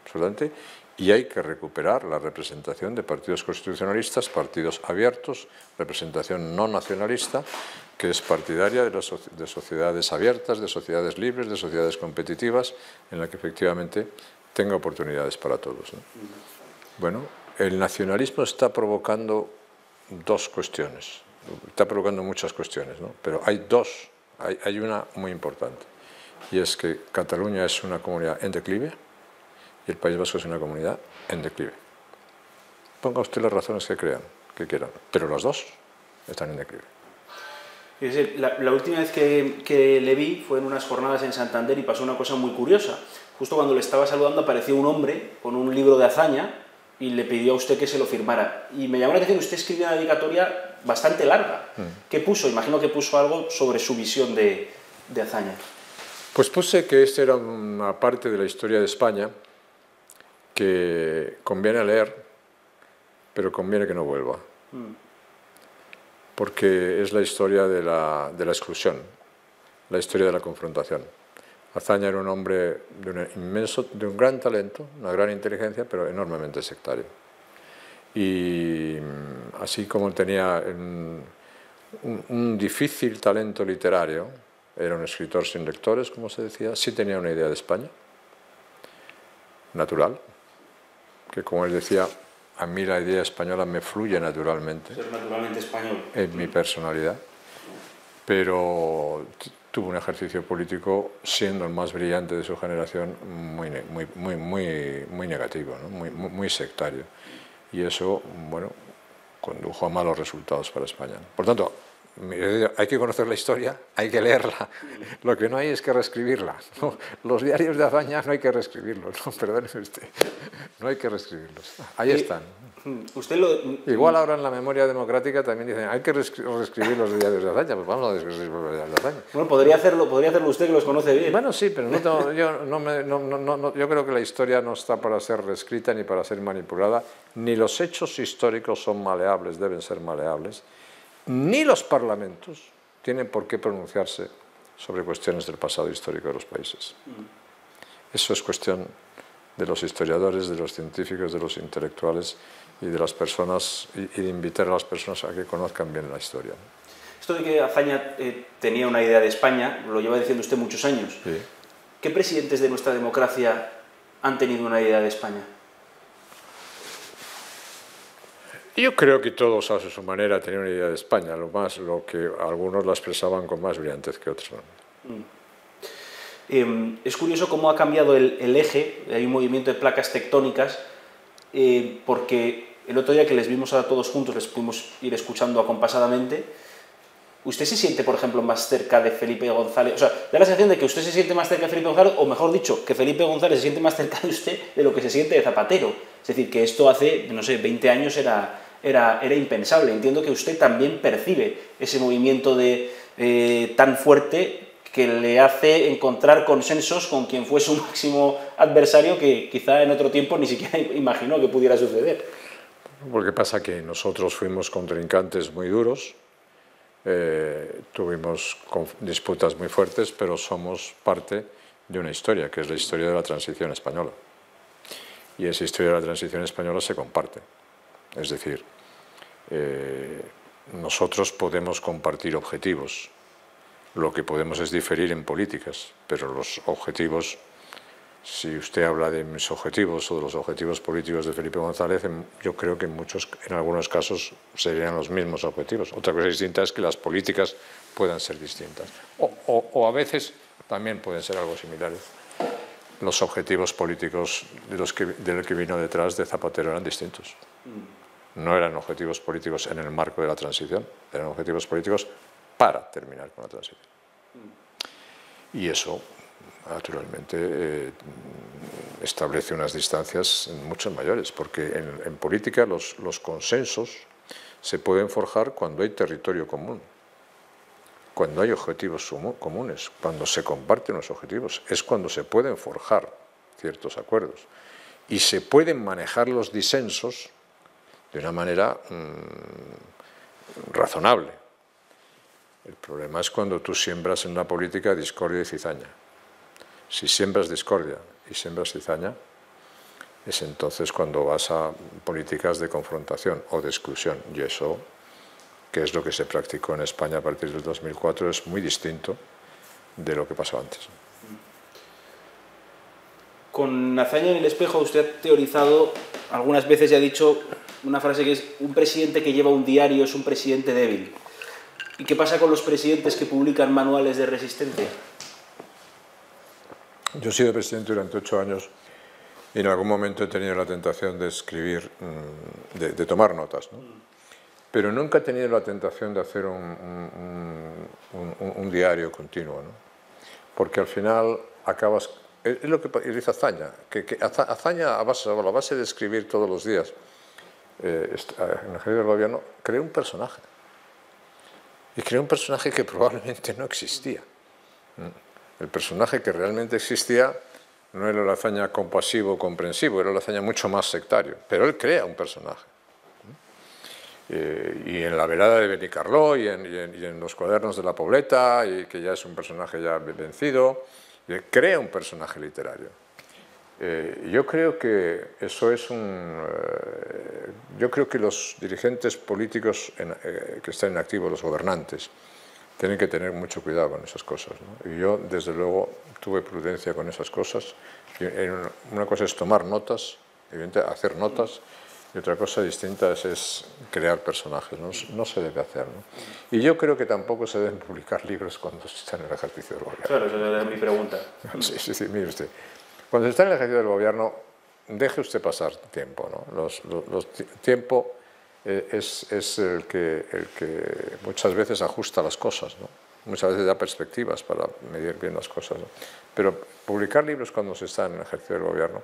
absolutamente, y hay que recuperar la representación de partidos constitucionalistas, partidos abiertos, representación no nacionalista, que es partidaria de sociedades abiertas, de sociedades libres, de sociedades competitivas, en la que efectivamente tenga oportunidades para todos, ¿no? Bueno, el nacionalismo está provocando dos cuestiones. Está provocando muchas cuestiones, ¿no? Pero hay dos, hay una muy importante, y es que Cataluña es una comunidad en declive y el País Vasco es una comunidad en declive. Ponga usted las razones que quieran, pero las dos están en declive. La última vez que le vi fue en unas jornadas en Santander y pasó una cosa muy curiosa. Justo cuando le estaba saludando apareció un hombre con un libro de hazaña y le pidió a usted que se lo firmara. Y me llamó la atención que usted escribió una dedicatoria bastante larga. ¿Qué puso? Imagino que puso algo sobre su visión de hazaña. Pues puse que esta era una parte de la historia de España que conviene leer, pero conviene que no vuelva. Porque es la historia de la exclusión, la historia de la confrontación. Hazaña era un hombre de un gran talento, una gran inteligencia, pero enormemente sectario. Y así como tenía un difícil talento literario, era un escritor sin lectores, como se decía, sí tenía una idea de España, natural, que como él decía, a mí la idea española me fluye naturalmente. Ser naturalmente español. En mi personalidad, pero tuvo un ejercicio político, siendo el más brillante de su generación, muy negativo, ¿no? muy sectario. Y eso, bueno, condujo a malos resultados para España. Por tanto, hay que conocer la historia, hay que leerla. Lo que no hay es que reescribirla, ¿no? Los diarios de hazaña no hay que reescribirlos, no, perdóneme usted, no hay que reescribirlos. Ahí están. Igual ahora en la memoria democrática también dicen hay que reescribir los diarios de hazaña, pues vamos a reescribir los diarios de hazaña. Bueno, podría hacerlo usted, que los conoce bien. Bueno, sí, pero yo creo que la historia no está para ser reescrita ni para ser manipulada, ni los hechos históricos son maleables, deben ser maleables, ni los parlamentos tienen por qué pronunciarse sobre cuestiones del pasado histórico de los países. Eso es cuestión de los historiadores, de los científicos, de los intelectuales y de las personas, y de invitar a las personas a que conozcan bien la historia. Esto de que Azaña tenía una idea de España, lo lleva diciendo usted muchos años. Sí. ¿Qué presidentes de nuestra democracia han tenido una idea de España? Yo creo que todos a su manera tenían una idea de España, lo que algunos la expresaban con más brillantez que otros. Es curioso cómo ha cambiado el eje, hay un movimiento de placas tectónicas, porque el otro día que les vimos a todos juntos, les pudimos ir escuchando acompasadamente. ¿Usted se siente, por ejemplo, más cerca de Felipe González? O sea, da la sensación de que usted se siente más cerca de Felipe González, o mejor dicho, que Felipe González se siente más cerca de usted de lo que se siente de Zapatero. Es decir, que esto hace, no sé, 20 años era impensable. Entiendo que usted también percibe ese movimiento tan fuerte que le hace encontrar consensos con quien fue su máximo adversario, que quizá en otro tiempo ni siquiera imaginó que pudiera suceder. Porque pasa que nosotros fuimos contrincantes muy duros, tuvimos disputas muy fuertes, pero somos parte de una historia, que es la historia de la transición española. Y esa historia de la transición española se comparte. Es decir, nosotros podemos compartir objetivos, lo que podemos es diferir en políticas, pero los objetivos, si usted habla de mis objetivos o de los objetivos políticos de Felipe González, yo creo que en algunos casos serían los mismos objetivos. Otra cosa distinta es que las políticas puedan ser distintas. O a veces también pueden ser algo similares. Los objetivos políticos del que vino detrás de Zapatero eran distintos. No eran objetivos políticos en el marco de la transición, eran objetivos políticos para terminar con la transición. Y eso, naturalmente, establece unas distancias mucho mayores, porque en política los consensos se pueden forjar cuando hay territorio común, cuando hay objetivos comunes, cuando se comparten los objetivos, es cuando se pueden forjar ciertos acuerdos. Y se pueden manejar los disensos de una manera razonable. El problema es cuando tú siembras en la política discordia y cizaña. Si siembras discordia y siembras cizaña, es entonces cuando vas a políticas de confrontación o de exclusión. Y eso, que es lo que se practicó en España a partir del 2004, es muy distinto de lo que pasó antes. Con Azaña en el espejo usted ha teorizado algunas veces y ha dicho una frase que es: un presidente que lleva un diario es un presidente débil. ¿Y qué pasa con los presidentes que publican manuales de resistencia? Yo he sido presidente durante 8 años y en algún momento he tenido la tentación de escribir, de tomar notas, ¿no? Pero nunca he tenido la tentación de hacer un diario continuo, ¿no? Porque al final acabas... Es lo que dice Azaña, que Azaña, a la base de escribir todos los días en el jefe del gobierno, creó un personaje. Y creó un personaje que probablemente no existía. El personaje que realmente existía no era el Azaña compasivo o comprensivo, era el Azaña mucho más sectario. Pero él crea un personaje. Y en la velada de Benicarló y en los cuadernos de la Pobleta, y que ya es un personaje ya vencido, crea un personaje literario. Yo creo que eso es yo creo que los dirigentes políticos que están en activo, los gobernantes, tienen que tener mucho cuidado con esas cosas, ¿no? Y yo, desde luego, tuve prudencia con esas cosas. Una cosa es tomar notas, evidentemente hacer notas, y otra cosa distinta es crear personajes, ¿no? No se debe hacer, ¿no? Y yo creo que tampoco se deben publicar libros cuando se está en el ejercicio del gobierno. Claro, esa era mi pregunta. Sí, mire usted. Cuando se está en el ejercicio del gobierno, deje usted pasar tiempo, ¿no? Tiempo es el que muchas veces ajusta las cosas, ¿no? Muchas veces da perspectivas para medir bien las cosas, ¿no? Pero publicar libros cuando se está en el ejercicio del gobierno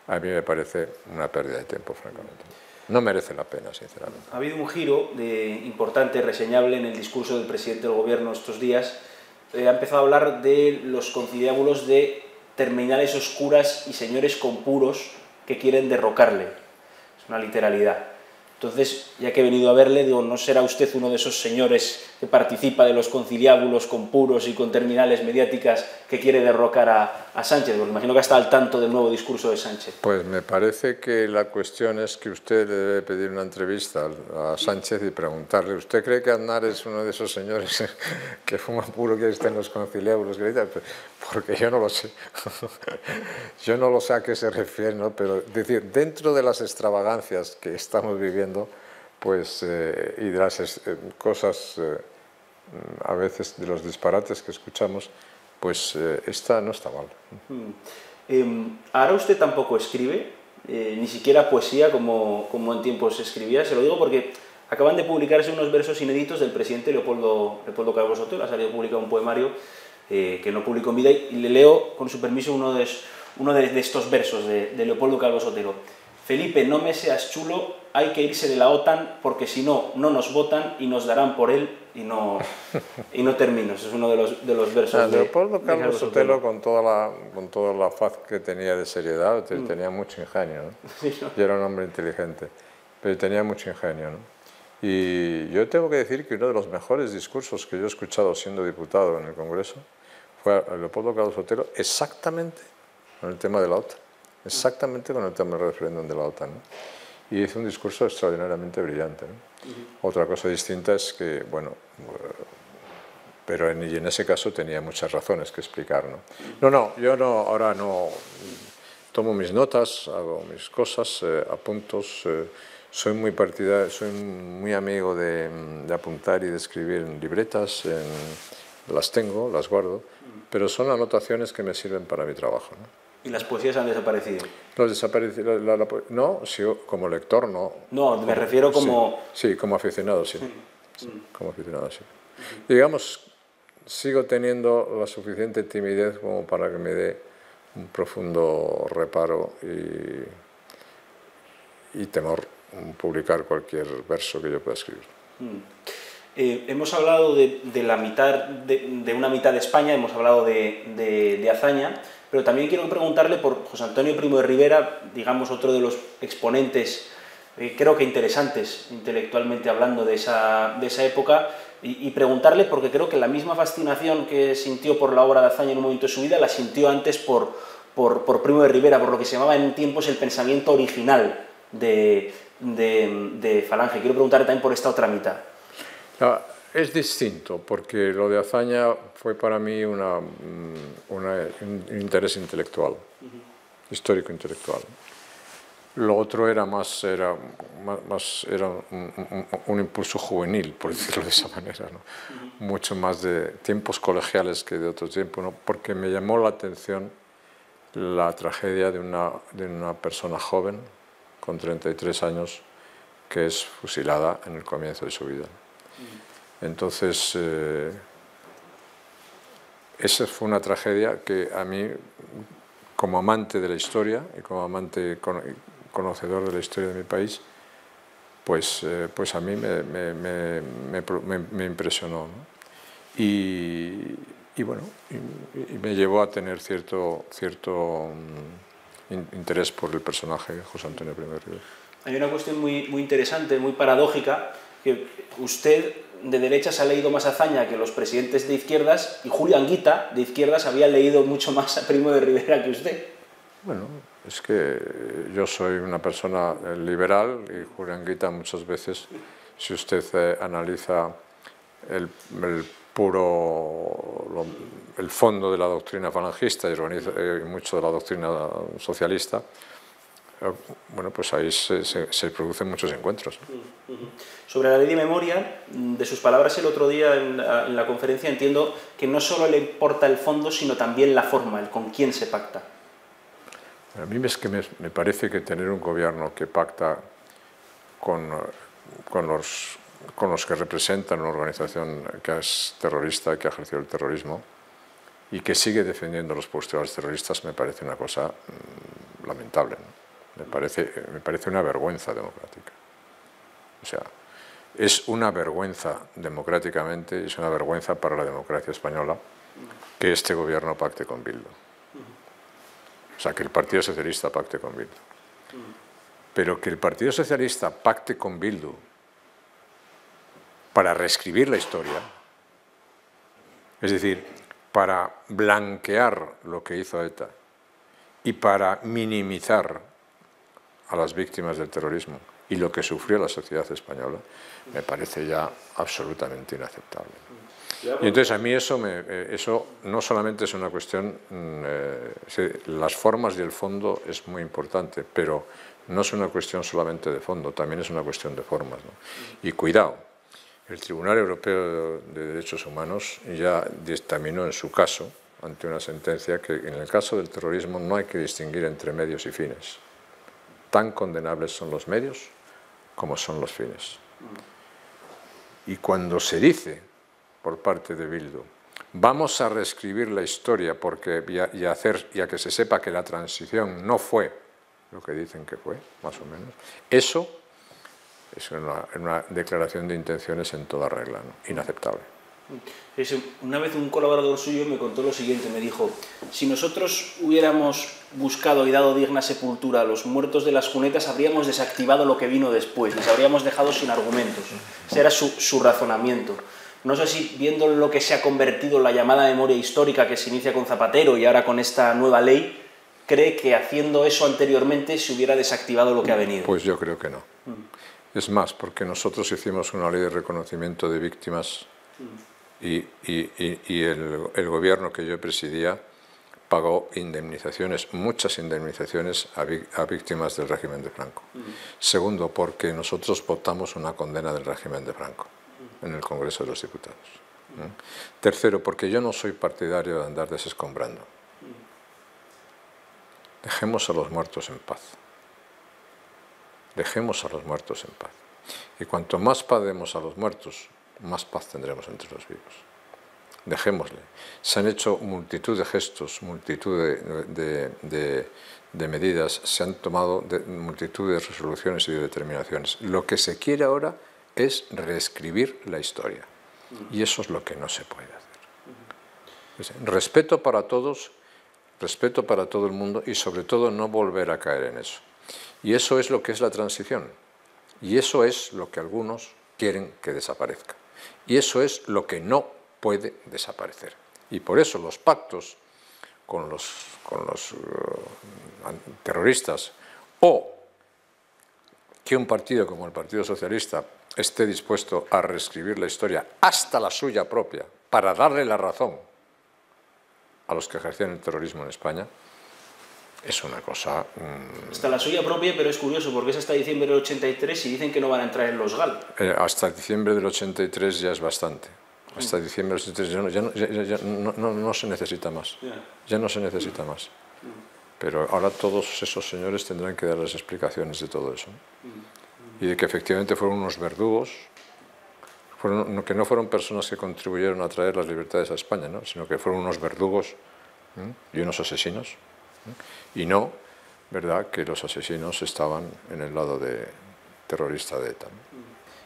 a mí me parece una pérdida de tiempo, francamente. No merece la pena, sinceramente. Ha habido un giro importante, reseñable, en el discurso del presidente del gobierno estos días. Ha empezado a hablar de los conciliábulos de terminales oscuras y señores con puros que quieren derrocarle. Es una literalidad. Entonces, ya que he venido a verle, digo, ¿no será usted uno de esos señores que participa de los conciliábulos con puros y con terminales mediáticas que quiere derrocar a Sánchez? Porque imagino que está al tanto del nuevo discurso de Sánchez. Pues me parece que la cuestión es que usted le debe pedir una entrevista a Sánchez y preguntarle, ¿usted cree que Aznar es uno de esos señores que fuma puro que está en los conciliábulos? Porque yo no lo sé. Yo no lo sé a qué se refiere, ¿no? Pero es decir, dentro de las extravagancias que estamos viviendo, pues, y de las cosas, a veces de los disparates que escuchamos, pues esta no está mal. Ahora usted tampoco escribe, ni siquiera poesía como en tiempos se escribía. Se lo digo porque acaban de publicarse unos versos inéditos del presidente Leopoldo Calvo Sotelo. Ha salido publicado un poemario que no publicó en vida, y le leo, con su permiso, uno de estos versos de Leopoldo Calvo Sotelo. Felipe, no me seas chulo, hay que irse de la OTAN porque si no, no nos votan y nos darán por él y no termino. Ese es uno de los versos de Leopoldo Calvo Sotelo, con toda la faz que tenía de seriedad, tenía mucho ingenio, ¿no? Sí, ¿no? Y era un hombre inteligente, pero tenía mucho ingenio, ¿no? Y yo tengo que decir que uno de los mejores discursos que yo he escuchado siendo diputado en el Congreso fue a Leopoldo Calvo Sotelo exactamente con el tema de la OTAN. Exactamente con el tema del referéndum de la OTAN, ¿no? Y hizo un discurso extraordinariamente brillante, ¿no? Otra cosa distinta es que, bueno, pero en ese caso tenía muchas razones que explicar, ¿no? Yo ahora no tomo mis notas, hago mis cosas, apuntos, soy muy amigo de apuntar y de escribir en libretas, las tengo, las guardo, pero son anotaciones que me sirven para mi trabajo, ¿no? ¿Y las poesías han desaparecido? No, sí, como lector no. No, me refiero como... Sí, como aficionado, sí. Como aficionado, sí. Digamos, sigo teniendo la suficiente timidez como para que me dé un profundo reparo y temor publicar cualquier verso que yo pueda escribir. Hemos hablado de la mitad, de una mitad de España, hemos hablado de Azaña, pero también quiero preguntarle por José Antonio Primo de Rivera, digamos otro de los exponentes, creo que interesantes intelectualmente hablando de esa época, y preguntarle porque creo que la misma fascinación que sintió por la obra de Azaña en un momento de su vida la sintió antes por Primo de Rivera, por lo que se llamaba en tiempos el pensamiento original de Falange. Quiero preguntarle también por esta otra mitad. Es distinto, porque lo de Azaña fue para mí un interés intelectual, histórico-intelectual. Lo otro era un impulso juvenil, por decirlo de esa manera, ¿no? Mucho más de tiempos colegiales que de otro tiempo, ¿no? Porque me llamó la atención la tragedia de una persona joven, con 33 años, que es fusilada en el comienzo de su vida. Entonces, esa fue una tragedia que a mí, como amante de la historia y como amante conocedor de la historia de mi país, pues a mí me impresionó, ¿no? Y bueno, y me llevó a tener cierto interés por el personaje de José Antonio Primo de Rivera. Hay una cuestión muy interesante, muy paradójica, que usted de derechas ha leído más Azaña que los presidentes de izquierdas, y Julio Anguita de izquierdas había leído mucho más a Primo de Rivera que usted. Bueno, es que yo soy una persona liberal y Julio Anguita muchas veces, si usted analiza el fondo de la doctrina falangista y mucho de la doctrina socialista, bueno, pues ahí se producen muchos encuentros, ¿no? Sobre la ley de memoria, de sus palabras el otro día en la conferencia, entiendo que no solo le importa el fondo, sino también la forma, el con quién se pacta. A mí es que me parece que tener un gobierno que pacta con los que representan una organización que es terrorista, que ha ejercido el terrorismo y que sigue defendiendo los postulados terroristas, me parece una cosa lamentable, ¿no? Me parece una vergüenza democrática. O sea, es una vergüenza democráticamente, es una vergüenza para la democracia española que este gobierno pacte con Bildu. O sea, que el Partido Socialista pacte con Bildu. Pero que el Partido Socialista pacte con Bildu para reescribir la historia, es decir, para blanquear lo que hizo ETA y para minimizar a las víctimas del terrorismo y lo que sufrió la sociedad española, me parece ya absolutamente inaceptable. Y entonces a mí eso no solamente es una cuestión, las formas y el fondo es muy importante, pero no es una cuestión solamente de fondo, también es una cuestión de formas, ¿no? Y cuidado, el Tribunal Europeo de Derechos Humanos ya dictaminó en su caso, ante una sentencia, que en el caso del terrorismo no hay que distinguir entre medios y fines. Tan condenables son los medios como son los fines. Y cuando se dice por parte de Bildu, vamos a reescribir la historia y a que se sepa que la transición no fue lo que dicen que fue, más o menos, eso es una declaración de intenciones en toda regla, ¿no? Inaceptable. Una vez un colaborador suyo me contó lo siguiente, me dijo, si nosotros hubiéramos buscado y dado digna sepultura a los muertos de las cunetas, habríamos desactivado lo que vino después, les habríamos dejado sin argumentos. Ese era su razonamiento. No sé si, viendo lo que se ha convertido en la llamada memoria histórica que se inicia con Zapatero y ahora con esta nueva ley, ¿cree que haciendo eso anteriormente se hubiera desactivado lo que ha venido? Pues yo creo que no. Es más, porque nosotros hicimos una ley de reconocimiento de víctimas y el gobierno que yo presidía pagó indemnizaciones, muchas indemnizaciones a víctimas del régimen de Franco. Segundo, porque nosotros votamos una condena del régimen de Franco en el Congreso de los Diputados. Tercero, porque yo no soy partidario de andar desescombrando. Dejemos a los muertos en paz. Dejemos a los muertos en paz. Y cuanto más paz demos a los muertos, más paz tendremos entre los vivos. Dejémosle. Se han hecho multitud de gestos, multitud de medidas, se han tomado multitud de resoluciones y de determinaciones. Lo que se quiere ahora es reescribir la historia. Y eso es lo que no se puede hacer. Respeto para todos, respeto para todo el mundo y sobre todo no volver a caer en eso. Y eso es lo que es la transición. Y eso es lo que algunos quieren que desaparezca. Y eso es lo que no puede desaparecer. Y por eso los pactos con los terroristas o que un partido como el Partido Socialista esté dispuesto a reescribir la historia hasta la suya propia para darle la razón a los que ejercían el terrorismo en España, es una cosa... Hasta la suya propia, pero es curioso, porque es hasta diciembre del 83 y dicen que no van a entrar en los GAL. Hasta diciembre del 83 ya es bastante. Hasta diciembre del 83 ya no se necesita más. Ya no se necesita más. Pero ahora todos esos señores tendrán que dar las explicaciones de todo eso. Y de que efectivamente fueron unos verdugos, que no fueron personas que contribuyeron a traer las libertades a España, ¿no? Sino que fueron unos verdugos y unos asesinos. Y no, ¿verdad?, que los asesinos estaban en el lado terrorista de ETA.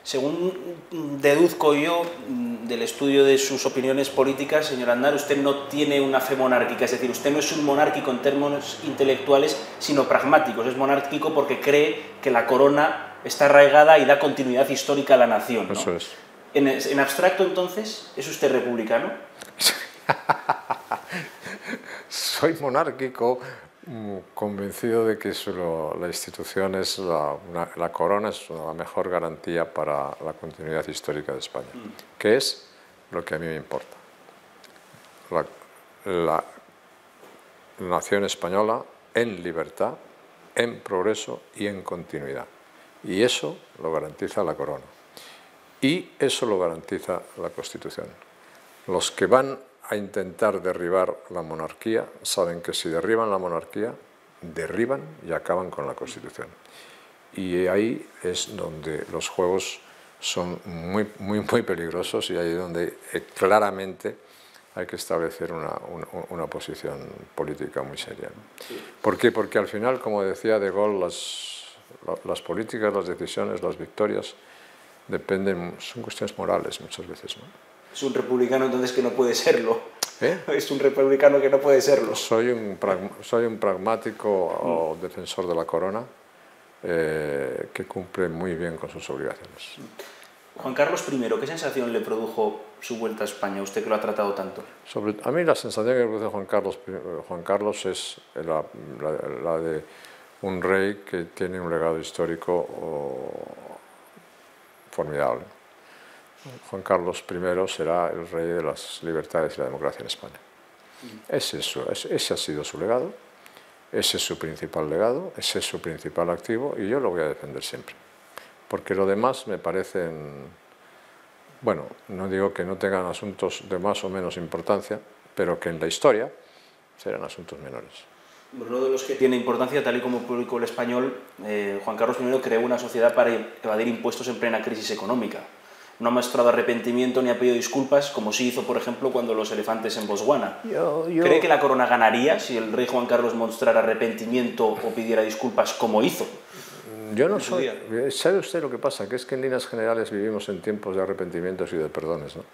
Según deduzco yo del estudio de sus opiniones políticas, señor Aznar, usted no tiene una fe monárquica, es decir, usted no es un monárquico en términos intelectuales, sino pragmáticos. Es monárquico porque cree que la corona está arraigada y da continuidad histórica a la nación, ¿no? Eso es. En abstracto, entonces, ¿es usted republicano? Soy monárquico, convencido de que la institución es la corona es la mejor garantía para la continuidad histórica de España, que es lo que a mí me importa. La nación española en libertad, en progreso y en continuidad. Y eso lo garantiza la corona. Y eso lo garantiza la Constitución. Los que van a intentar derribar la monarquía saben que si derriban la monarquía, derriban y acaban con la Constitución. y ahí es donde los juegos son muy peligrosos y ahí es donde claramente hay que establecer una posición política muy seria, ¿no? ¿Por qué? Porque al final, como decía De Gaulle, las políticas, las decisiones, las victorias son cuestiones morales muchas veces, ¿no? Es un republicano entonces que no puede serlo. ¿Eh? Es un republicano que no puede serlo. Soy un pragmático defensor de la corona que cumple muy bien con sus obligaciones. Juan Carlos I, ¿qué sensación le produjo su vuelta a España, usted que lo ha tratado tanto? A mí la sensación que me produce Juan Carlos es la de un rey que tiene un legado histórico formidable. Juan Carlos I será el rey de las libertades y la democracia en España. Ese ha sido su legado, ese es su principal legado, ese es su principal activo y yo lo voy a defender siempre. Porque lo demás me parecen, bueno, no digo que no tengan asuntos de más o menos importancia, pero que en la historia serán asuntos menores. Uno de los que tiene importancia, tal y como publicó El Español, Juan Carlos I creó una sociedad para evadir impuestos en plena crisis económica. No ha mostrado arrepentimiento ni ha pedido disculpas, como sí hizo, por ejemplo, cuando los elefantes en Botswana. ¿Cree que la corona ganaría si el rey Juan Carlos mostrara arrepentimiento o pidiera disculpas como hizo? Yo no soy... ¿Sabe usted lo que pasa? Que es que en líneas generales vivimos en tiempos de arrepentimientos y de perdones, ¿no?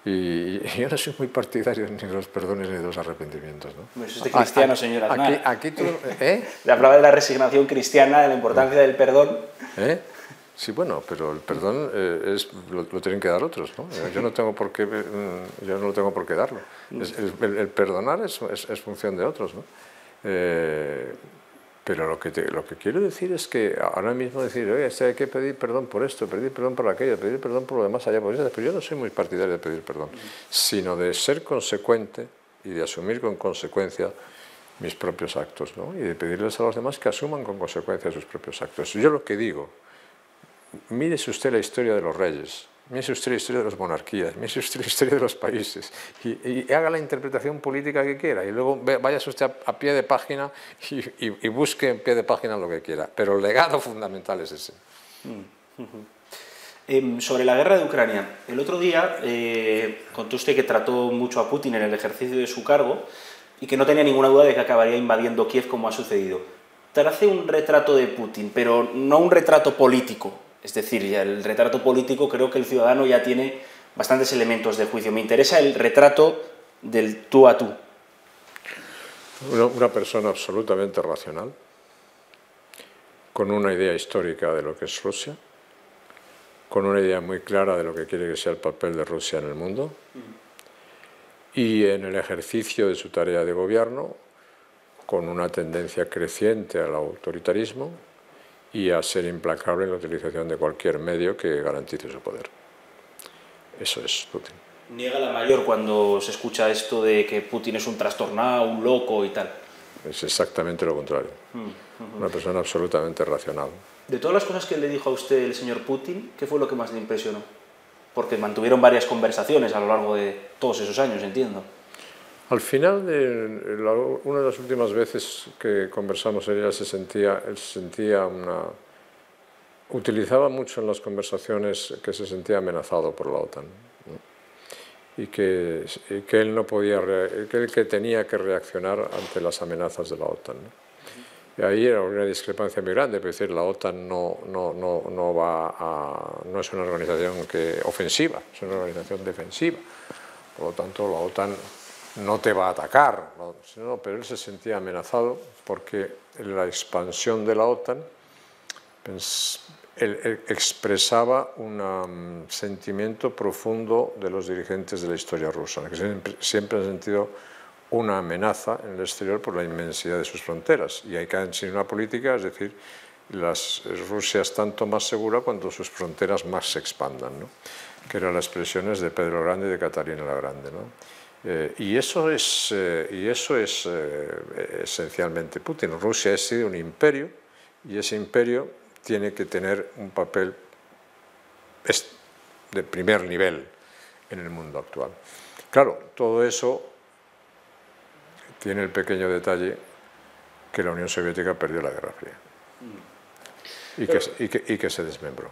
Y yo no soy muy partidario ni de los perdones ni de los arrepentimientos, ¿no? Es usted cristiano, señor Aznar. Aquí tú... ¿Eh? Le hablaba de la resignación cristiana, de la importancia del perdón. ¿Eh? Sí, bueno, pero el perdón lo tienen que dar otros, ¿no? Yo no tengo por qué darlo. El perdonar es función de otros, ¿no? Pero lo que quiero decir es que ahora mismo decir, oye, hay que pedir perdón por esto, pedir perdón por aquello, pedir perdón por lo demás allá, pero yo no soy muy partidario de pedir perdón, sino de ser consecuente y de asumir con consecuencia mis propios actos, ¿no? Y de pedirles a los demás que asuman con consecuencia sus propios actos. Yo lo que digo, mírese usted la historia de los reyes, mírese usted la historia de las monarquías, mírese usted la historia de los países y haga la interpretación política que quiera y luego váyase usted a pie de página y busque en pie de página lo que quiera, pero el legado fundamental es ese. Sobre la guerra de Ucrania, el otro día contó usted que trató mucho a Putin en el ejercicio de su cargo y que no tenía ninguna duda de que acabaría invadiendo Kiev como ha sucedido. Trace un retrato de Putin, pero no un retrato político. Es decir, ya el retrato político creo que el ciudadano ya tiene bastantes elementos de juicio. Me interesa el retrato del tú a tú. Una persona absolutamente racional, con una idea histórica de lo que es Rusia, con una idea muy clara de lo que quiere que sea el papel de Rusia en el mundo, y en el ejercicio de su tarea de gobierno, con una tendencia creciente al autoritarismo, y a ser implacable en la utilización de cualquier medio que garantice su poder. Eso es Putin. Niega la mayor cuando se escucha esto de que Putin es un trastornado, un loco y tal. Es exactamente lo contrario. Una persona absolutamente racional. De todas las cosas que le dijo a usted el señor Putin, ¿qué fue lo que más le impresionó? Porque mantuvieron varias conversaciones a lo largo de todos esos años, entiendo. Al final, una de las últimas veces que conversamos, él utilizaba mucho en las conversaciones que se sentía amenazado por la OTAN, ¿no? Y que él no podía, que tenía que reaccionar ante las amenazas de la OTAN, ¿no? Y ahí era una discrepancia muy grande, es decir, la OTAN no es una organización ofensiva, es una organización defensiva. Por lo tanto, la OTAN no te va a atacar, ¿no? Pero él se sentía amenazado porque en la expansión de la OTAN él expresaba un sentimiento profundo de los dirigentes de la historia rusa, que siempre han sentido una amenaza en el exterior por la inmensidad de sus fronteras. Y hay que enseñar una política, es decir, Rusia es tanto más segura cuanto sus fronteras más se expandan, ¿no? Que eran las expresiones de Pedro el Grande y de Catalina la Grande, ¿no? Y eso es esencialmente Putin. Rusia ha sido un imperio y ese imperio tiene que tener un papel de primer nivel en el mundo actual. Claro, todo eso tiene el pequeño detalle que la Unión Soviética perdió la Guerra Fría. y que se desmembró.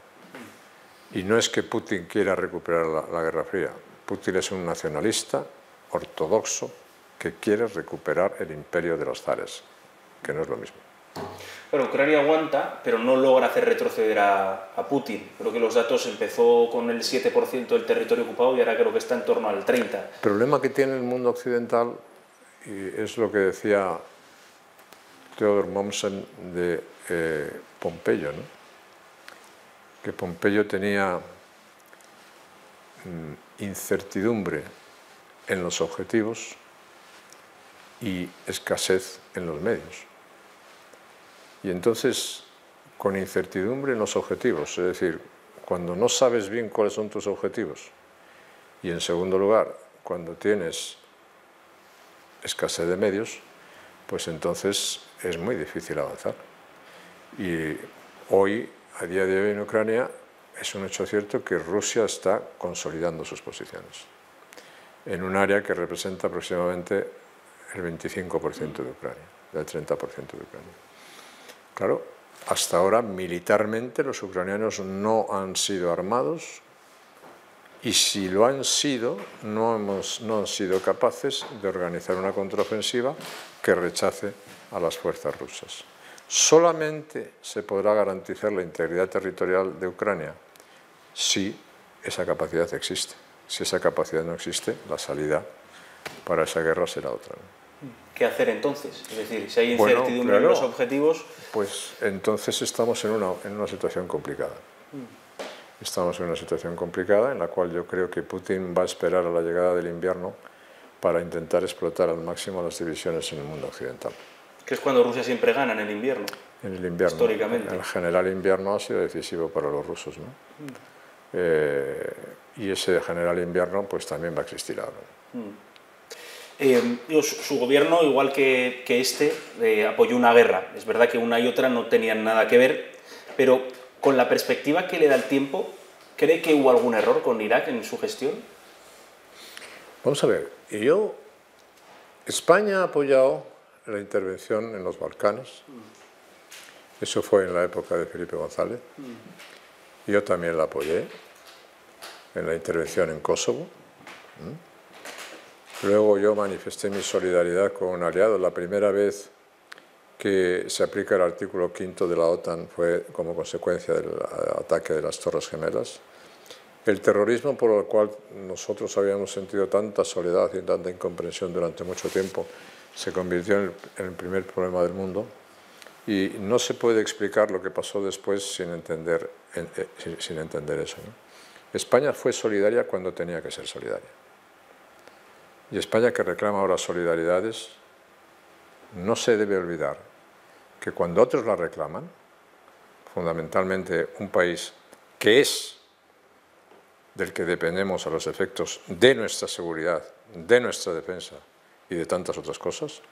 Y no es que Putin quiera recuperar la Guerra Fría. Putin es un nacionalista ortodoxo que quiere recuperar el imperio de los zares, que no es lo mismo. Bueno, Ucrania aguanta, pero no logra hacer retroceder a Putin. Creo que los datos empezó con el 7% del territorio ocupado y ahora creo que está en torno al 30%. El problema que tiene el mundo occidental, y es lo que decía Theodor Mommsen de Pompeyo, ¿no? Que Pompeyo tenía incertidumbre en los objetivos y escasez en los medios. Y entonces, con incertidumbre en los objetivos, es decir, cuando no sabes bien cuáles son tus objetivos, y en segundo lugar, cuando tienes escasez de medios, pues entonces es muy difícil avanzar. Y hoy, a día de hoy en Ucrania, es un hecho cierto que Rusia está consolidando sus posiciones en un área que representa aproximadamente el 25% de Ucrania, del 30% de Ucrania. Claro, hasta ahora militarmente los ucranianos no han sido armados y si lo han sido, no han sido capaces de organizar una contraofensiva que rechace a las fuerzas rusas. Solamente se podrá garantizar la integridad territorial de Ucrania si esa capacidad existe. Si esa capacidad no existe, la salida para esa guerra será otra, ¿no? ¿Qué hacer entonces? Es decir, si hay incertidumbre en los objetivos... Pues entonces estamos en una situación complicada. Estamos en una situación complicada en la cual yo creo que Putin va a esperar a la llegada del invierno para intentar explotar al máximo las divisiones en el mundo occidental. Que es cuando Rusia siempre gana, en el invierno. En el invierno. Históricamente. El general invierno ha sido decisivo para los rusos, ¿no? Y ese general invierno pues también va a existir ahora. Su gobierno, igual que este, apoyó una guerra. Es verdad que una y otra no tenían nada que ver, pero con la perspectiva que le da el tiempo, ¿cree que hubo algún error con Irak en su gestión? Vamos a ver, España ha apoyado la intervención en los Balcanes. Eso fue en la época de Felipe González. Yo también la apoyé en la intervención en Kosovo. Luego yo manifesté mi solidaridad con un aliado. La primera vez que se aplica el artículo 5 de la OTAN fue como consecuencia del ataque de las Torres Gemelas. El terrorismo por el cual nosotros habíamos sentido tanta soledad y tanta incomprensión durante mucho tiempo se convirtió en el primer problema del mundo y no se puede explicar lo que pasó después sin entender eso, ¿no? España fue solidaria cuando tenía que ser solidaria. Y España, que reclama ahora solidaridades, no se debe olvidar que cuando otros la reclaman, fundamentalmente un país que es del que dependemos a los efectos de nuestra seguridad, de nuestra defensa y de tantas otras cosas,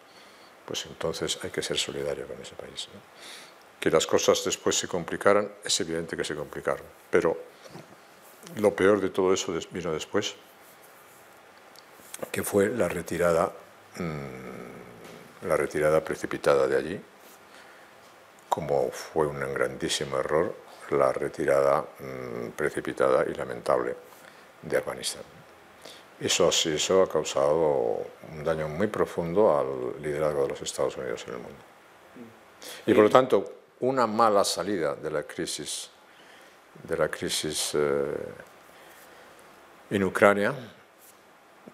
pues entonces hay que ser solidario con ese país, ¿no? Que las cosas después se complicaran, es evidente que se complicaron, pero lo peor de todo eso vino después, que fue la retirada precipitada de allí, como fue un grandísimo error la retirada precipitada y lamentable de Afganistán. Eso ha causado un daño muy profundo al liderazgo de los Estados Unidos en el mundo. Y por lo tanto, una mala salida de la crisis en Ucrania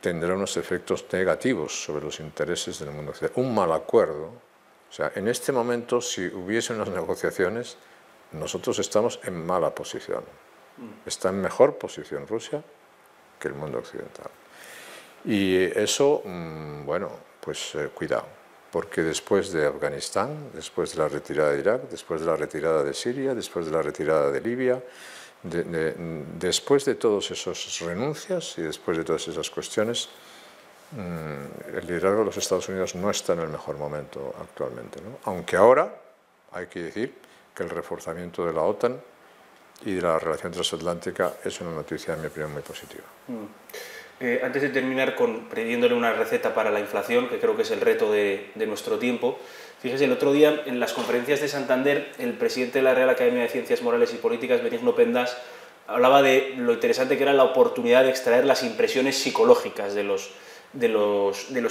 tendrá unos efectos negativos sobre los intereses del mundo occidental. Un mal acuerdo, o sea, en este momento, si hubiese unas negociaciones, nosotros estamos en mala posición. Está en mejor posición Rusia que el mundo occidental. Y eso, bueno, pues cuidado, porque después de Afganistán, después de la retirada de Irak, después de la retirada de Siria, después de la retirada de Libia, después de todas esas renuncias y después de todas esas cuestiones, el liderazgo de los Estados Unidos no está en el mejor momento actualmente, ¿no? Aunque ahora hay que decir que el reforzamiento de la OTAN y de la relación transatlántica es una noticia, en mi opinión, muy positiva. Antes de terminar pidiéndole una receta para la inflación, que creo que es el reto de nuestro tiempo, fíjese, el otro día en las conferencias de Santander, el presidente de la Real Academia de Ciencias Morales y Políticas, Benigno Pendas, hablaba de lo interesante que era la oportunidad de extraer las impresiones psicológicas de los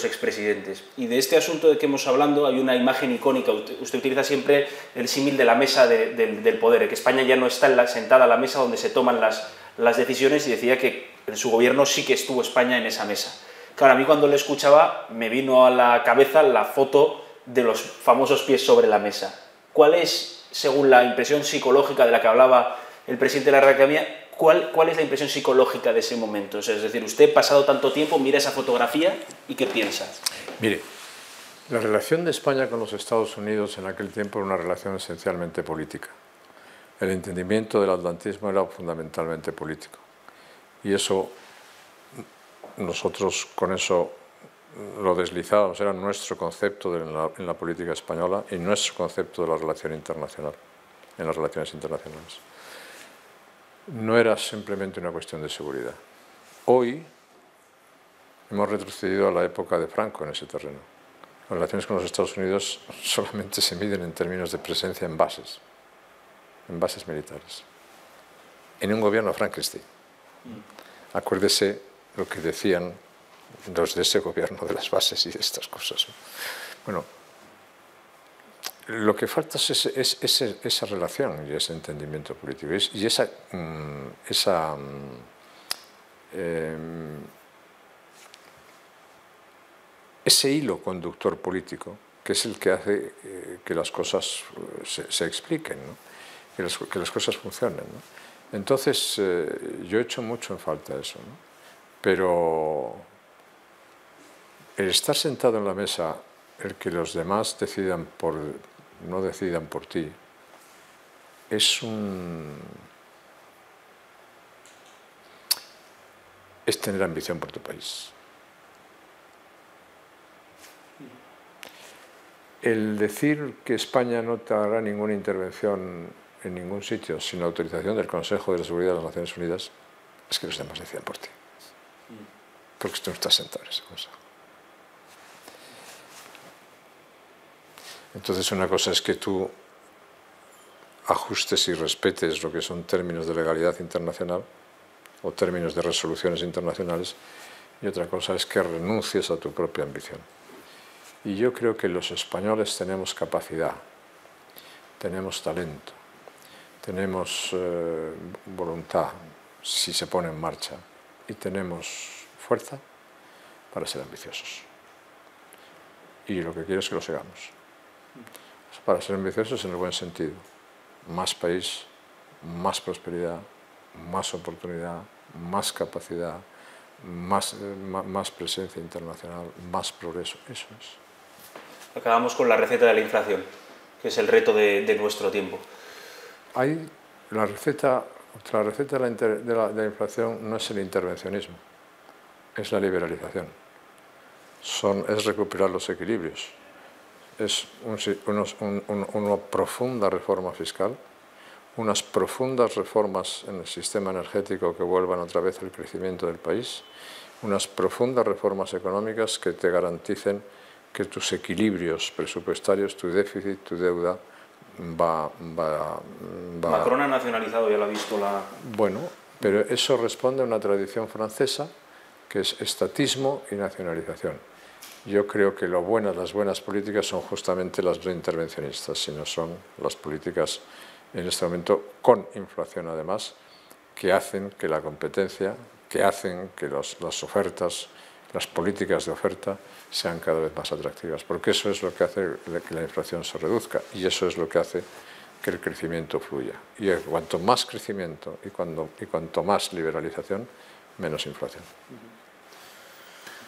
expresidentes. Y de este asunto de que hemos hablado hay una imagen icónica. Usted utiliza siempre el símil de la mesa del poder, que España ya no está sentada a la mesa donde se toman las decisiones, y decía que en su gobierno sí que estuvo España en esa mesa. Claro, a mí cuando le escuchaba me vino a la cabeza la foto de los famosos pies sobre la mesa. ¿Cuál es, según la impresión psicológica de la que hablaba el presidente de la Real Academia, cuál es la impresión psicológica de ese momento? O sea, es decir, usted, pasado tanto tiempo, mira esa fotografía y ¿qué piensa? Mire, la relación de España con los Estados Unidos en aquel tiempo era una relación esencialmente política. El entendimiento del atlantismo era fundamentalmente político. Y eso, nosotros con eso lo deslizábamos, era nuestro concepto en la política española y nuestro concepto de la relación internacional, en las relaciones internacionales. No era simplemente una cuestión de seguridad. Hoy hemos retrocedido a la época de Franco en ese terreno. Las relaciones con los Estados Unidos solamente se miden en términos de presencia en bases militares, en un gobierno Frankenstein. Acuérdese lo que decían los de ese gobierno de las bases y de estas cosas. Bueno, lo que falta es esa relación y ese entendimiento político y ese hilo conductor político que es el que hace que las cosas se expliquen, ¿no? que las cosas funcionen, ¿no? Entonces, yo he hecho mucho en falta eso, ¿no? Pero el estar sentado en la mesa, el que los demás no decidan por ti, es tener ambición por tu país. El decir que España no te hará ninguna intervención en ningún sitio sin la autorización del Consejo de la Seguridad de las Naciones Unidas es que los demás decían por ti. Porque tú no estás sentado en ese consejo. Entonces una cosa es que tú ajustes y respetes lo que son términos de legalidad internacional o términos de resoluciones internacionales, y otra cosa es que renuncies a tu propia ambición. Y yo creo que los españoles tenemos capacidad, tenemos talento, tenemos voluntad, si se pone en marcha, y tenemos fuerza para ser ambiciosos. Y lo que quiero es que lo sigamos. Para ser ambiciosos en el buen sentido. Más país, más prosperidad, más oportunidad, más capacidad, más presencia internacional, más progreso. Eso es. Acabamos con la receta de la inflación, que es el reto de nuestro tiempo. La receta de la inflación no es el intervencionismo, es la liberalización. Es recuperar los equilibrios. Es una profunda reforma fiscal, unas profundas reformas en el sistema energético que vuelvan otra vez el crecimiento del país, unas profundas reformas económicas que te garanticen que tus equilibrios presupuestarios, tu déficit, tu deuda, Macron ha nacionalizado, ya lo ha visto Bueno, pero eso responde a una tradición francesa que es estatismo y nacionalización. Yo creo que las buenas políticas son justamente las no intervencionistas, sino son las políticas en este momento con inflación además, que hacen que la competencia, que hacen que las ofertas, las políticas de oferta sean cada vez más atractivas, porque eso es lo que hace que la inflación se reduzca y eso es lo que hace que el crecimiento fluya. Y cuanto más crecimiento y cuanto más liberalización, menos inflación.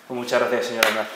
Pues muchas gracias, señor Aznar.